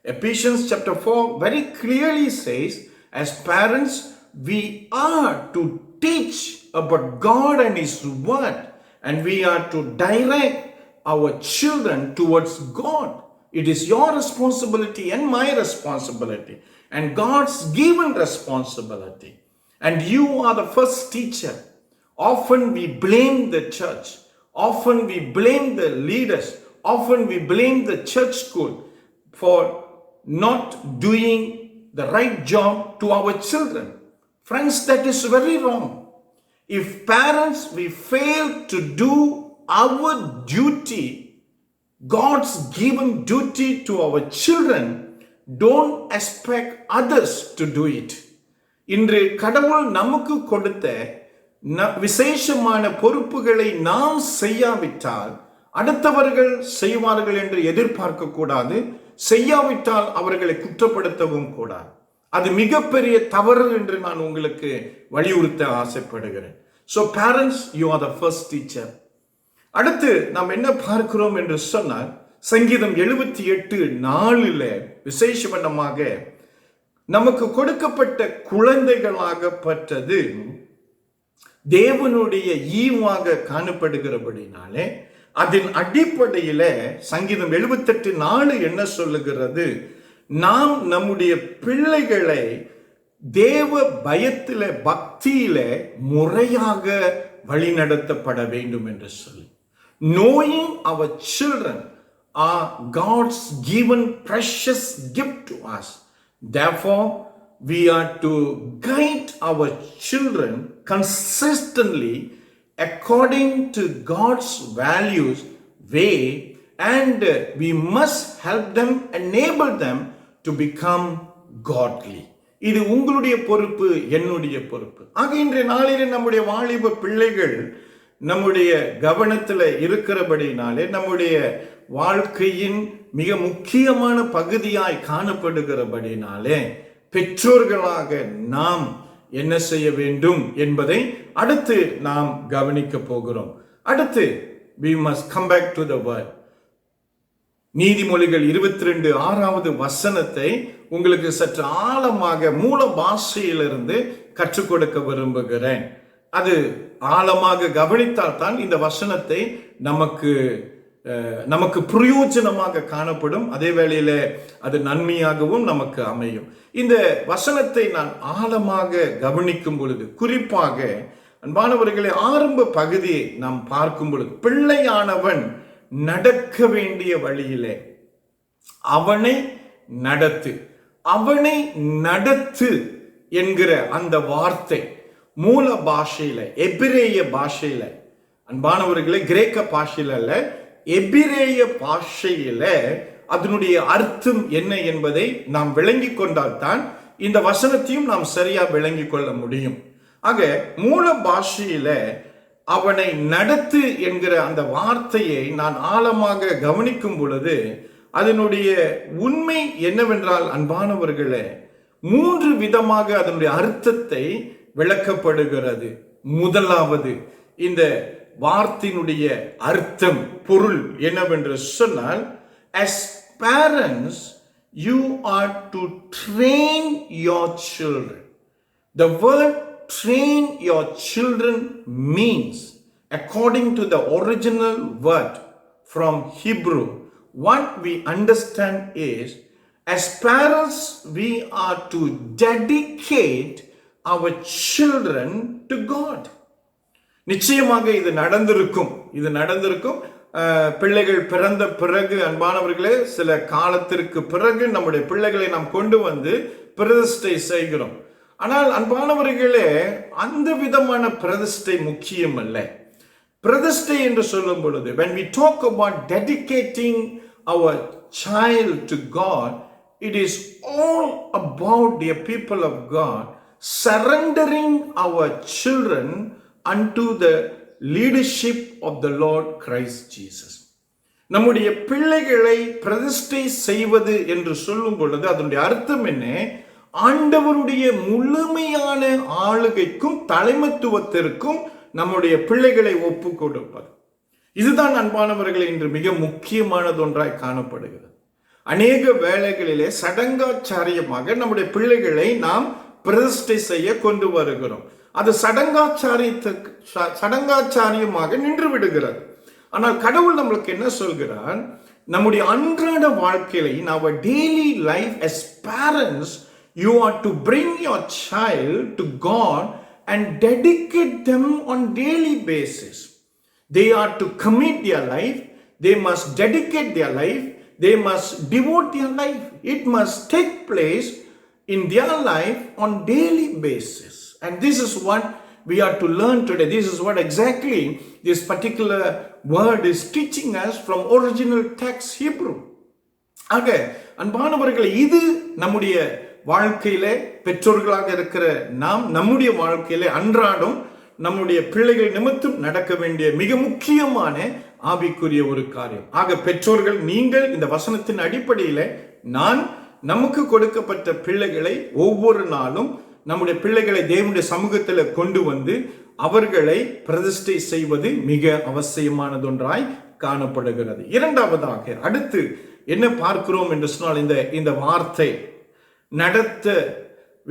Ephesians chapter 4 very clearly says, as parents, we are to teach about God and His word, and we are to direct our children towards God. It is your responsibility and my responsibility, and God's given responsibility. And you are the first teacher. Often we blame the church. Often we blame the leaders. Often we blame the church school for not doing the right job to our children. Friends, that is very wrong. If parents, we fail to do our duty, God's given duty to our children, don't expect others to do it. இன்று கடவுள் நமக்கு கொடுத்த விசேஷமான பொறுப்புகளை நாம் செய்யாவிட்டால் அடுத்தவர்கள் செய்வார்கள் என்று எதிர்பார்க்க கூடாது. செய்யாவிட்டால் அவர்களை குற்றப்படுத்தவும் கூடாது. அது மிகப்பெரிய தவறு என்று நான் உங்களுக்கு வலியுறுத்த ஆசைப்படுகிறேன். So parents, you are the first teacher. அடுத்து நாம் என்ன பார்க்கிறோம் என்று சொன்னால், சங்கீதம் 78:4 விசேஷமாக நமக்கு கொடுக்கப்பட்ட குழந்தைகளாகப்பட்டது தேவனுடைய ஈவாக காணப்படுகிறபடினாலே அதன் அடிப்படையில சங்கீதம் 78:4 என்ன சொல்லுகிறது? நாம் நம்முடைய பிள்ளைகளை தேவ பயத்தில பக்தியில முறையாக வழிநடத்தப்பட வேண்டும் என்று சொல்லி. Knowing our children are God's given precious gift to us. Therefore, we are to guide our children consistently according to God's values way, and we must help them, enable them to become godly. இது உங்களுடைய பொறுப்பு, என்னுடைய பொறுப்பு. ஆக இன்றைய நாளிலே நம்முடைய வாலிப பிள்ளைகள் நம்முடைய கவனத்தில் இருக்கிறபடினாலே நம்முடைய வாழ்க்கையின் மிக முக்கியமான பகுதியாய் காணப்படுகிறபடினாலே பெற்றோர்களாக நாம் என்ன செய்ய வேண்டும் என்பதை அடுத்து நாம் கவனிக்க போகிறோம். அடுத்து we must come back to the word. நீதிமொழிகள் 22:6 வசனத்தை உங்களுக்கு சற்று ஆழமாக மூல பாஷையிலிருந்து கற்றுக் கொடுக்க விரும்புகிறேன். அது ஆழமாக கவனித்தால் தான் இந்த வசனத்தை நமக்கு பிரயோஜனமாக காணப்படும். அதே வேளையில அது நன்மையாகவும் நமக்கு அமையும். இந்த வசனத்தை நான் ஆழமாக கவனிக்கும் பொழுது, குறிப்பாக அன்பானவர்களே, ஆரம்ப பகுதியை நாம் பார்க்கும் பொழுது, பிள்ளையானவன் நடக்க வேண்டிய வழியிலே அவனை நடத்து என்கிற அந்த வார்த்தை மூல பாஷையில, எபிரேய பாஷையில, அன்பானவர்களே, கிரேக்க பாஷையில அல்ல, எபிரேய பாஷையில அதனுடைய அர்த்தம் என்ன என்பதை நாம் விளங்கிக் கொண்டால்தான் இந்த வசனத்தையும் நாம் சரியா விளங்கிக் கொள்ள முடியும். ஆக மூல பாஷையில அவனை நடத்து என்கிற அந்த வார்த்தையை நான் ஆழமாக கவனிக்கும் பொழுது அதனுடைய உண்மை என்னவென்றால், அன்பானவர்களே, 3 விதமாக அதனுடைய அர்த்தத்தை விளக்கப்படுகிறது. முதலாவது, இந்த வார்த்தையினுடைய அர்த்தம், பொருள் என்னவென்று சொன்னால், as parents you are to train your children. The word train your children means, according to the original word from Hebrew, what we understand is, as parents we are to dedicate our children to God. நிச்சயமாக இது நடந்திருக்கும். பிள்ளைகள் பிறந்த பிறகு, அன்பானவர்களே, சில காலத்திற்கு பிறகு நம்முடைய பிள்ளைகளை நாம் கொண்டு வந்து பிரதிஷ்டை செய்கிறோம். ஆனால் அன்பானவர்களே, அந்த விதமான பிரதிஷ்டை முக்கியம் அல்ல. பிரதிஷ்டை என்று சொல்லும் பொழுது, when we talk about dedicating our child to God, it is all about, dear people of God, surrendering our children unto the leadership of the Lord Christ Jesus. நம்முடைய பிள்ளைகளை பிரதிஷ்டை செய்வது என்று சொல்லும் பொழுது அதனுடைய அர்த்தம் என்ன? ஆண்டவருடைய முழுமையான ஆளுகைக்கும் தலைமைத்துவத்திற்கும் நம்முடைய பிள்ளைகளை ஒப்பு கொடுப்பது. இதுதான் அன்பானவர்கள் இன்று மிக முக்கியமானது ஒன்றாய் காணப்படுகிறது. அநேக வேளைகளிலே சடங்காச்சாரியமாக நம்முடைய பிள்ளைகளை நாம் பிரதிஷ்டை செய்ய கொண்டு வருகிறோம். அது சடங்காச்சாரியமாக நின்று விடுகிறது. ஆனால் கடவுள் நம்மளுக்கு என்ன சொல்கிறார்? நம்முடைய அன்றாட வாழ்க்கையில, in our daily life as parents, you are to bring your child to God and dedicate them on daily basis. They are to commit their life, they must dedicate their life, they must devote their life. It must take place in their life on daily basis. And this is what we are to learn today. This is what exactly this particular word is teaching us from original text Hebrew. ஆக அன்பானவர்களே, இது நம்முடைய வாழ்க்கையிலே பெற்றோர்களாக இருக்கிற நாம் நம்முடைய வாழ்க்கையிலே அன்றாடம் நம்முடைய பிள்ளைகள் நிமித்தம் நடக்க வேண்டிய மிக முக்கியமான ஆவிக்குரிய ஒரு காரியம். ஆக பெற்றோர்கள், நீங்கள் இந்த வசனத்தின் அடிப்படையில நமக்கு கொடுக்கப்பட்ட பிள்ளைகளை ஒவ்வொரு நாளும் நம்முடைய பிள்ளைகளை தேவனுடைய சமூகத்தில் கொண்டு வந்து அவர்களை பிரதிஷ்டை செய்வது மிக அவசியமானதொன்றாய் காணப்படுகிறது. இரண்டாவதாக அடுத்து என்ன பார்க்கிறோம் என்று சொன்னால், இந்த வார்த்தை நடத்த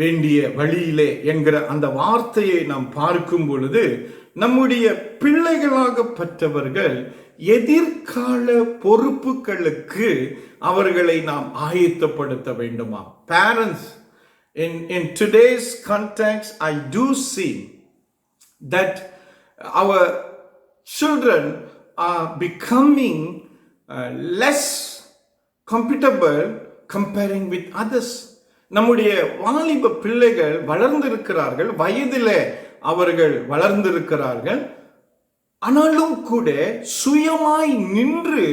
வேண்டிய வழியிலே என்கிற அந்த வார்த்தையை நாம் பார்க்கும் பொழுது நம்முடைய பிள்ளைகளாகப்பட்டவர்கள் எதிர்கால பொறுப்புகளுக்கு அவர்களை நாம் ஆயத்தப்படுத்த வேண்டுமா? Parents, in today's context, I do see that our children are becoming less compatible comparing with others. நம்முடைய வாலிப பிள்ளைகள் வளர்ந்திருக்கிறார்கள், வயதிலே அவர்கள் வளர்ந்திருக்கிறார்கள். ஆனாலும் கூட சுயமாய் நின்று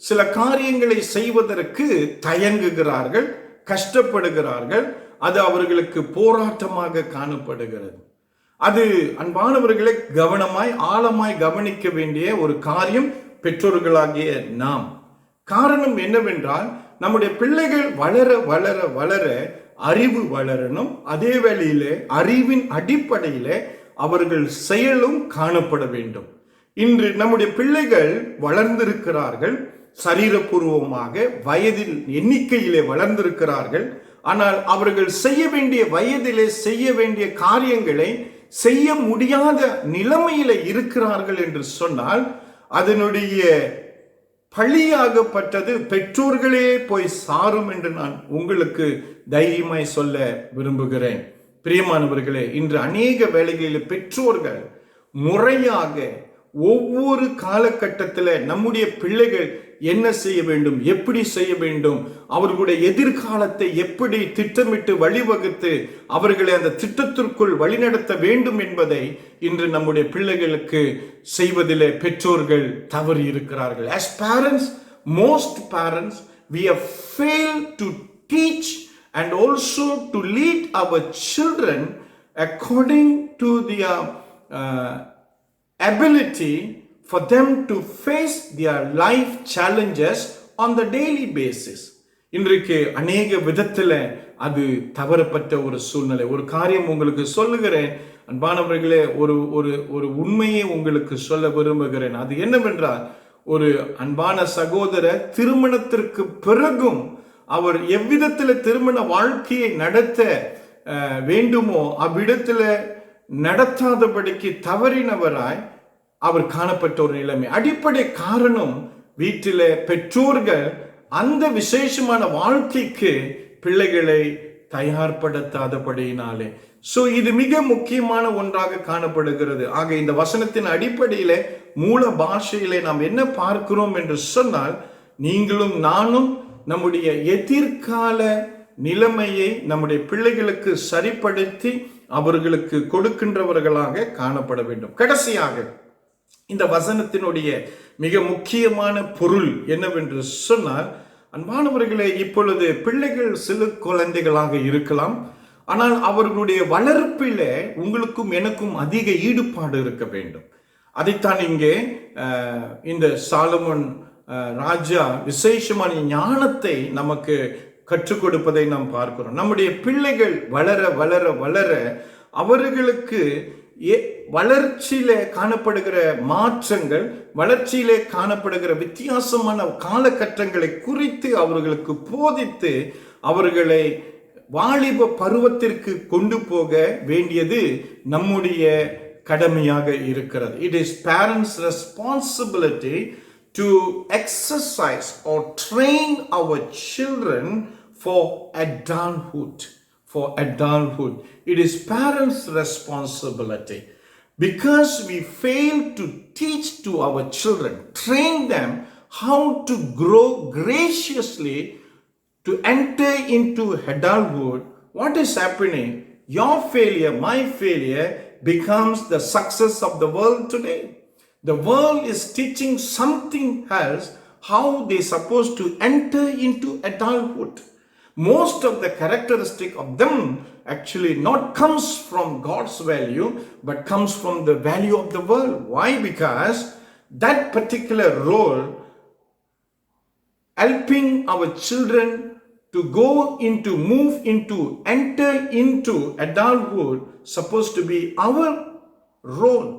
சில காரியங்களை செய்வதற்கு தயங்குகிறார்கள், கஷ்டப்படுகிறார்கள். அது அவர்களுக்கு போராட்டமாக காணப்படுகிறது. அது அன்பானவர்களை கவனமாய் ஆழமாய் கவனிக்க வேண்டிய ஒரு காரியம் பெற்றோர்களாகிய நாம். காரணம் என்னவென்றால், நம்முடைய பிள்ளைகள் வளர வளர வளர அறிவு வளரணும். அதே வேளையிலே அறிவின் அடிப்படையிலே அவர்கள் செயலும் காணப்பட வேண்டும். இன்று நம்முடைய பிள்ளைகள் வளர்ந்திருக்கிறார்கள், சரீரபூர்வமாக வயதில் எண்ணிக்கையிலே வளர்ந்திருக்கிறார்கள். ஆனால் அவர்கள் செய்ய வேண்டிய வயதிலே செய்ய வேண்டிய காரியங்களை செய்ய முடியாத நிலைமையில இருக்கிறார்கள் என்று சொன்னால், அதனுடைய பழியாகப்பட்டது பெற்றோர்களே போய் சாரும் என்று நான் உங்களுக்கு தைரியமாய் சொல்ல விரும்புகிறேன். பிரியமானவர்களே, இன்று அநேக வேளைகளில் பெற்றோர்கள் முறையாக ஒவ்வொரு காலகட்டத்தில் நம்முடைய பிள்ளைகள் என்ன செய்ய வேண்டும், எப்படி செய்ய வேண்டும், அவர்களுடைய எதிர்காலத்தை எப்படி திட்டமிட்டு வழிவகுத்து அவர்களை அந்த திட்டத்திற்குள் வழிநடத்த வேண்டும் என்பதை இன்று நம்முடைய பிள்ளைகளுக்கு செய்வதிலே பெற்றோர்கள் தவறி இருக்கிறார்கள். As parents, most parents, we have failed to teach and also to lead our children according to their ability for them to face their life challenges on the daily basis. இன்றைக்கு அநேக விதத்தில் அது தவறப்பட்ட ஒரு சூழ்நிலை. ஒரு காரியம் உங்களுக்கு சொல்லுகிறேன் அன்பானவர்களே, ஒரு உண்மையை உங்களுக்கு சொல்ல விரும்புகிறேன். அது என்னவென்றால், ஒரு அன்பான சகோதரர் திருமணத்திற்கு பிறகும் அவர் எவ்விதத்தில் திருமண வாழ்க்கையை நடத்த வேண்டுமோ அவ்விடத்தில் நடத்தாதபடிக்கு தவறினவராய் அவர் காணப்பட்ட ஒரு நிலைமை. அடிப்படை காரணம், வீட்டில பெற்றோர்கள் அந்த விசேஷமான வாழ்க்கைக்கு பிள்ளைகளை தயார்படுத்தாதபடியினாலே. சோ இது மிக முக்கியமான ஒன்றாக காணப்படுகிறது. ஆக இந்த வசனத்தின் அடிப்படையில மூல பாஷையிலே நாம் என்ன பார்க்கிறோம் என்று சொன்னால், நீங்களும் நானும் நம்முடைய எதிர்கால நிலைமையை நம்முடைய பிள்ளைகளுக்கு சரிப்படுத்தி அவர்களுக்கு கொடுக்கின்றவர்களாக காணப்பட வேண்டும். கடைசியாக இந்த வசனத்தினுடைய மிக முக்கியமான பொருள் என்னவென்று சொன்னால், அன்பானவர்களே, இப்பொழுது பிள்ளைகள் சிறு குழந்தைகளாக இருக்கலாம். ஆனால் அவர்களுடைய வளர்ப்பில் உங்களுக்கும் எனக்கும் அதிக ஈடுபாடு இருக்க வேண்டும். அதைத்தான் இங்கே இந்த சாலமோன் ராஜா விசேஷமான ஞானத்தை நமக்கு கற்றுக் கொடுப்பதை நாம் பார்க்கிறோம். நம்முடைய பிள்ளைகள் வளர வளர வளர அவர்களுக்கு வளர்ச்சியிலே காணப்படுகிற மாற்றங்கள், வளர்ச்சியிலே காணப்படுகிற வித்தியாசமான காலகட்டங்களை குறித்து அவர்களுக்கு போதித்து அவர்களை வாலிப பருவத்திற்கு கொண்டு போக வேண்டியது நம்முடைய கடமையாக இருக்கிறது. It is parents' responsibility to exercise or train our children for adulthood. For adulthood, it is parents' responsibility. Because we fail to teach to our children, train them how to grow graciously to enter into adulthood, what is happening? Your failure, my failure, becomes the success of the world today. The world is teaching something else, how they're supposed to enter into adulthood. Most of the characteristic of them actually not comes from God's value, but comes from the value of the world. Why? Because that particular role, helping our children to go into, move into, enter into adulthood, supposed to be our role,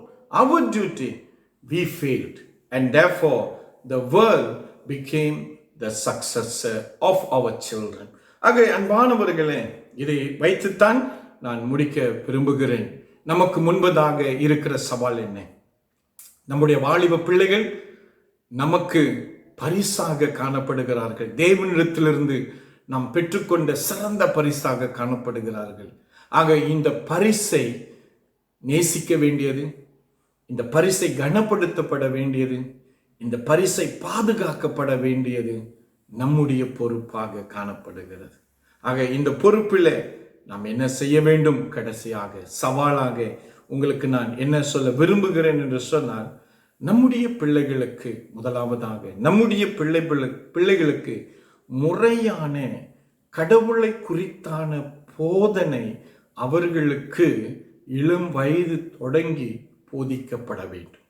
our duty. We failed, and therefore the world became the successor of our children. ஆக அன்பானவர்களே, இதை வைத்துத்தான் நான் முடிக்க விரும்புகிறேன். நமக்கு முன்பதாக இருக்கிற சவால் என்ன? நம்முடைய வாலிப பிள்ளைகள் நமக்கு பரிசாக காணப்படுகிறார்கள். தேவனிடத்திலிருந்து நாம் பெற்றுக்கொண்ட சிறந்த பரிசாக காணப்படுகிறார்கள். ஆக இந்த பரிசை நேசிக்க வேண்டியது, இந்த பரிசை கனப்படுத்தப்பட வேண்டியது, இந்த பரிசை பாதுகாக்கப்பட வேண்டியது நம்முடைய பொறுப்பாக காணப்படுகிறது. ஆக இந்த பொறுப்பில் நாம் என்ன செய்ய வேண்டும்? கடைசியாக சவாலாக உங்களுக்கு நான் என்ன சொல்ல விரும்புகிறேன் என்று சொன்னால், நம்முடைய பிள்ளைகளுக்கு முதலாவதாக நம்முடைய பிள்ளைகளுக்கு முறையான கடவுளை குறித்தான போதனை அவர்களுக்கு இளம் வயது தொடங்கி போதிக்கப்பட வேண்டும்.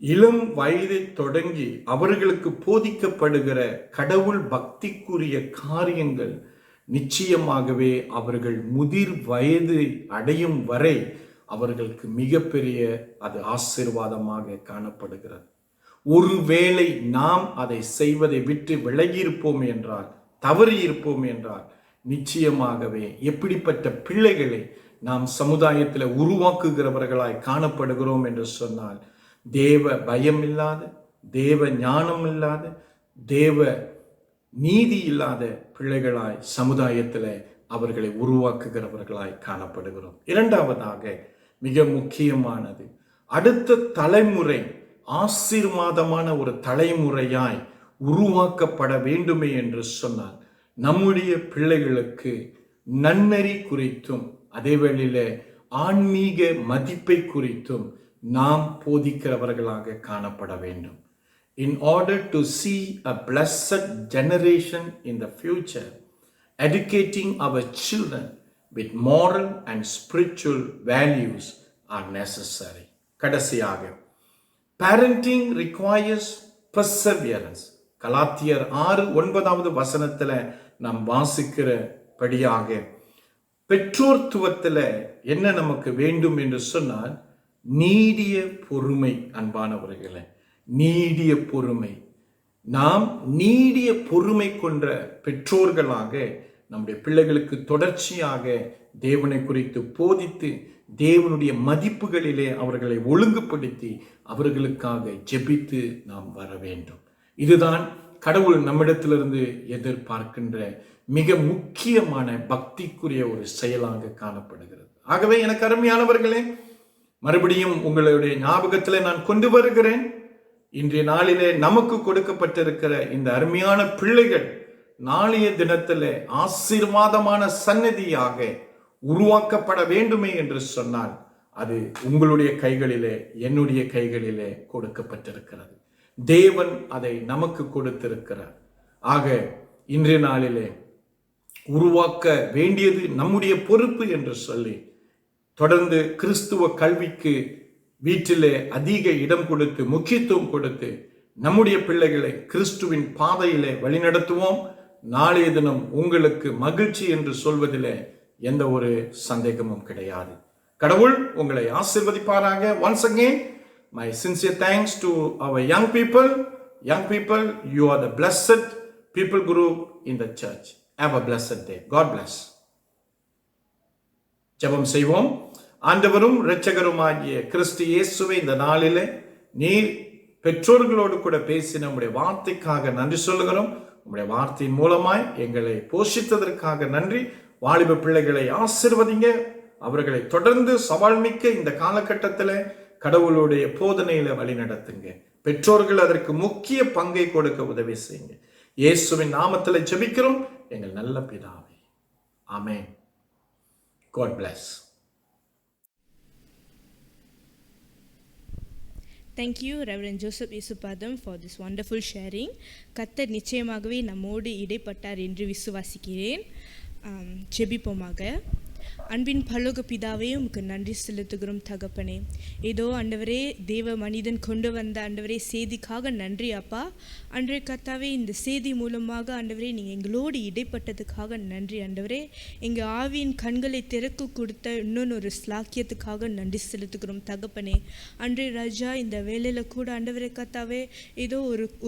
இளம் வயதை தொடங்கி அவர்களுக்கு போதிக்கப்படுகிற கடவுள் பக்திக்குரிய காரியங்கள் நிச்சயமாகவே அவர்கள் முதிர் வயது அடையும் வரை அவர்களுக்கு மிகப்பெரிய அது ஆசீர்வாதமாக காணப்படுகிறது. ஒருவேளை நாம் அதை செய்வதை விட்டு விலகியிருப்போம் என்றால், தவறி இருப்போம் என்றால், நிச்சயமாகவே எப்படிப்பட்ட பிள்ளைகளை நாம் சமுதாயத்தில் உருவாக்குகிறவர்களாய் காணப்படுகிறோம் என்று சொன்னால், தேவ பயம் இல்லாத, தேவ ஞானம் இல்லாத, தேவ நீதி இல்லாத பிள்ளைகளாய் சமுதாயத்தில் அவர்களை உருவாக்குகிறவர்களாய் காணப்படுகிறோம். இரண்டாவதாக மிக முக்கியமானது, அடுத்த தலைமுறை ஆசீர்வாதமான ஒரு தலைமுறையாய் உருவாக்கப்பட வேண்டுமே என்று சொன்னால், நம்முடைய பிள்ளைகளுக்கு நன்னெறி குறித்தும் அதே வேளையிலே ஆன்மீக மதிப்பை குறித்தும் நாம் போதிக்கிறவர்களாக காணப்பட வேண்டும். In order to see a blessed generation in the future, educating our children with moral and spiritual values are necessary. கடைசியாக, parenting requires perseverance. கலாத்தியர் 6:9 நாம் வாசிக்கிறபடியாக, பெற்றோர்த்துவத்தில் என்ன நமக்கு வேண்டும் என்று சொன்னால், நீடிய பொறுமை. அன்பானவர்களே, நீடிய பொறுமை. நாம் நீடிய பொறுமை கொண்ட பெற்றோர்களாக நம்முடைய பிள்ளைகளுக்கு தொடர்ச்சியாக தேவனை குறித்து போதித்து, தேவனுடைய மதிப்புகளிலே அவர்களை ஒழுங்குபடுத்தி அவர்களுக்காக ஜெபித்து நாம் வர வேண்டும். இதுதான் கடவுள் நம்மிடத்திலிருந்து எதிர்பார்க்கின்ற மிக முக்கியமான பக்திக்குரிய ஒரு செயலாக காணப்படுகிறது. ஆகவே எனக்கு அருமையானவர்களே, மறுபடியும் உங்களுடைய ஞாபகத்தில் நான் கொண்டு வருகிறேன், இன்றைய நாளிலே நமக்கு கொடுக்கப்பட்டிருக்கிற இந்த அருமையான பிள்ளைகள் நாளைய தினத்தில் ஆசீர்வாதமான சன்னதியாக உருவாக்கப்பட வேண்டுமே என்று சொன்னால், அது உங்களுடைய கைகளிலே, என்னுடைய கைகளிலே கொடுக்கப்பட்டிருக்கிறது. தேவன் அதை நமக்கு கொடுத்திருக்கிறார். ஆக இன்றைய நாளிலே உருவாக்க வேண்டியது நம்முடைய பொறுப்பு என்று சொல்லி, தொடர்ந்து கிறிஸ்துவ கல்விக்கு வீட்டிலே அதிக இடம் கொடுத்து, முக்கியத்துவம் கொடுத்து, நம்முடைய பிள்ளைகளை கிறிஸ்துவின் பாதையிலே வழிநடத்துவோம். நாளைய தினம் உங்களுக்கு மகிழ்ச்சி என்று சொல்வதிலே எந்த ஒரு சந்தேகமும் கிடையாது. கடவுள் உங்களை ஆசீர்வதிப்பாராக. Once again, my sincere thanks to our young people. Young people, you are the blessed people group in the church. Have a blessed day. God bless. ஜெபம் செய்வோம். ஆண்டவரும் இரட்சகருமாகிய கிறிஸ்து இயேசுவே, இந்த நாளிலே நீர் பெற்றோர்களோடு கூட பேசி நம்முடைய வார்த்தைக்காக நன்றி சொல்லுகிறோம். உங்களுடைய வார்த்தையின் மூலமாய் எங்களை போஷித்ததற்காக நன்றி. வாலிப பிள்ளைகளை ஆசீர்வதிங்க. அவர்களை தொடர்ந்து சவால் மிக்க இந்த காலகட்டத்தில் கடவுளுடைய போதனையில வழி நடத்துங்க. பெற்றோர்கள் அதற்கு முக்கிய பங்கை கொடுக்க உதவி செய்யுங்க. இயேசுவின் நாமத்தில் ஜெபிக்கிறோம் எங்கள் நல்ல பிதாவே. ஆமென். God bless. Thank you, Reverend Joseph Isupadam, for this wonderful sharing. கர்த்தர் நிச்சயமாகவே நம்மோடு இடைப்பட்டார் என்று விசுவாசிக்கிறேன். ஜெபிப்போமாக. அன்பின் பரலோக பிதாவே, உமக்கு நன்றி செலுத்துகிறோம் தகப்பனே. ஏதோ ஆண்டவரே, தேவ மனிதன் கொண்டு வந்த ஆண்டவரே செய்திக்காக நன்றி அப்பா. அன்றே கர்த்தாவே, இந்த செய்தி மூலமாக ஆண்டவரே நீங்கள் எங்களோடு இடைப்பட்டதுக்காக நன்றி ஆண்டவரே. எங்கள் ஆவியின் கண்களை திறக்க கொடுத்த இன்னொன்று ஸ்லாக்கியத்துக்காக நன்றி செலுத்துகிறோம் தகப்பனே. அன்றே ராஜா, இந்த வேலையில் கூட ஆண்டவரே கர்த்தாவே, ஏதோ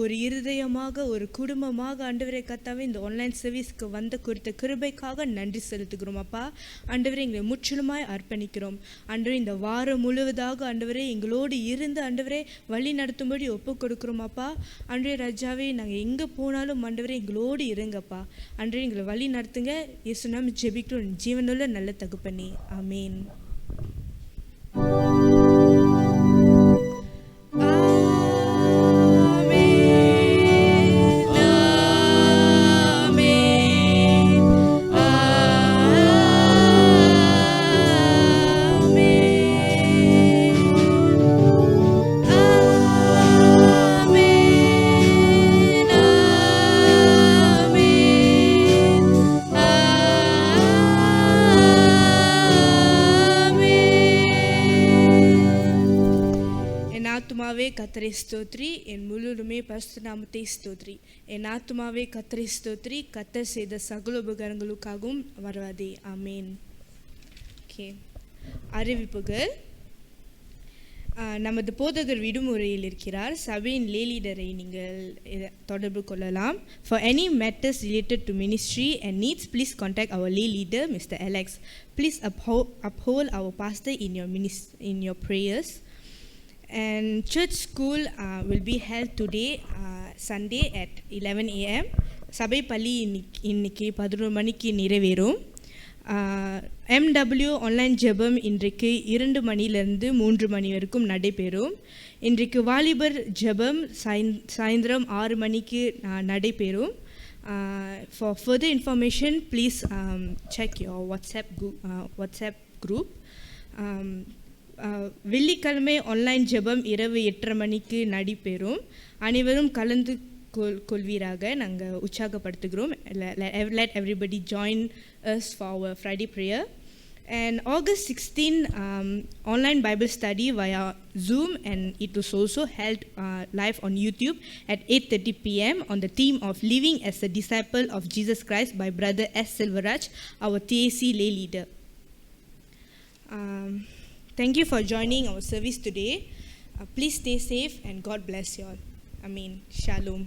ஒரு இருதயமாக, ஒரு குடும்பமாக ஆண்டவரே கர்த்தாவே இந்த ஆன்லைன் சர்வீஸ்க்கு வந்த குறித்த கிருபைக்காக நன்றி செலுத்துகிறோம் அப்பா. ஆண்டவரே எங்களை முற்றிலுமாய் அர்ப்பணிக்கிறோம். ஆண்டவரே இந்த வாரம் முழுவதாக ஆண்டவரே எங்களோடு இருந்து ஆண்டவரே வழி நடத்தும்படி ஒப்பு கொடுக்குறோம் அப்பா. ஆண்டவரே ராஜாவே, நாங்கள் எங்கே போனாலும் ஆண்டவரே எங்களோடு இருங்கப்பா. ஆண்டவரே எங்களை வழி நடத்துங்க. இயேசு நாமத்தில் ஜெபிக்கிறோம் ஜீவனுள்ள நல்ல தகப்பனே, ஆமேன். கர்த்தரை ஸ்தோத்ரி, என் முழுவதுமே பரிசுத்த நாமத்தை ஸ்தோத்ரி. என் ஆத்துமாவே கர்த்தரை ஸ்தோத்ரி, கர்த்தர் செய்த சகல உபகாரங்களுக்காகவும் வருவாதே, ஆமேன். ஓகே, அறிவிப்புகள். நமது போதகர் விடுமுறையில் இருக்கிறார். சபையின் லேலீடரை நீங்கள் தொடர்பு கொள்ளலாம். For any matters related to ministry and needs, please contact our lay leader, Mr. Alex. Please uphold our pastor in your prayers. And church school will be held today, Sunday at 11 a.m. சபை பள்ளி இன்னைக்கு 11 மணிக்கு நிறைவேறும். MW online ஜெபம் இன்றைக்கு 2 மணிலிருந்து 3 மணி வரைக்கும் நடைபெறும். இன்றைக்கு வாலிபர் ஜெபம் சாயந்தரம் 6 மணிக்கு நடைபெறும். For further information, please check your WhatsApp group. வெள்ளிக்கிழமை ஆன்லைன் ஜெபம் இரவு 8:30 மணிக்கு நடைபெறும். அனைவரும் கலந்து கொள்வீராக நாங்கள் உற்சாகப்படுத்துகிறோம். Let everybody join us for our Friday prayer. And August 16, online Bible study via Zoom, and it was also held live on YouTube at 8:30 p.m. on the theme of Living as a Disciple of Jesus Christ by Brother S. Silvaraj, our TAC lay leader. Thank you for joining our service today. Please stay safe and God bless you all. Amen. Shalom.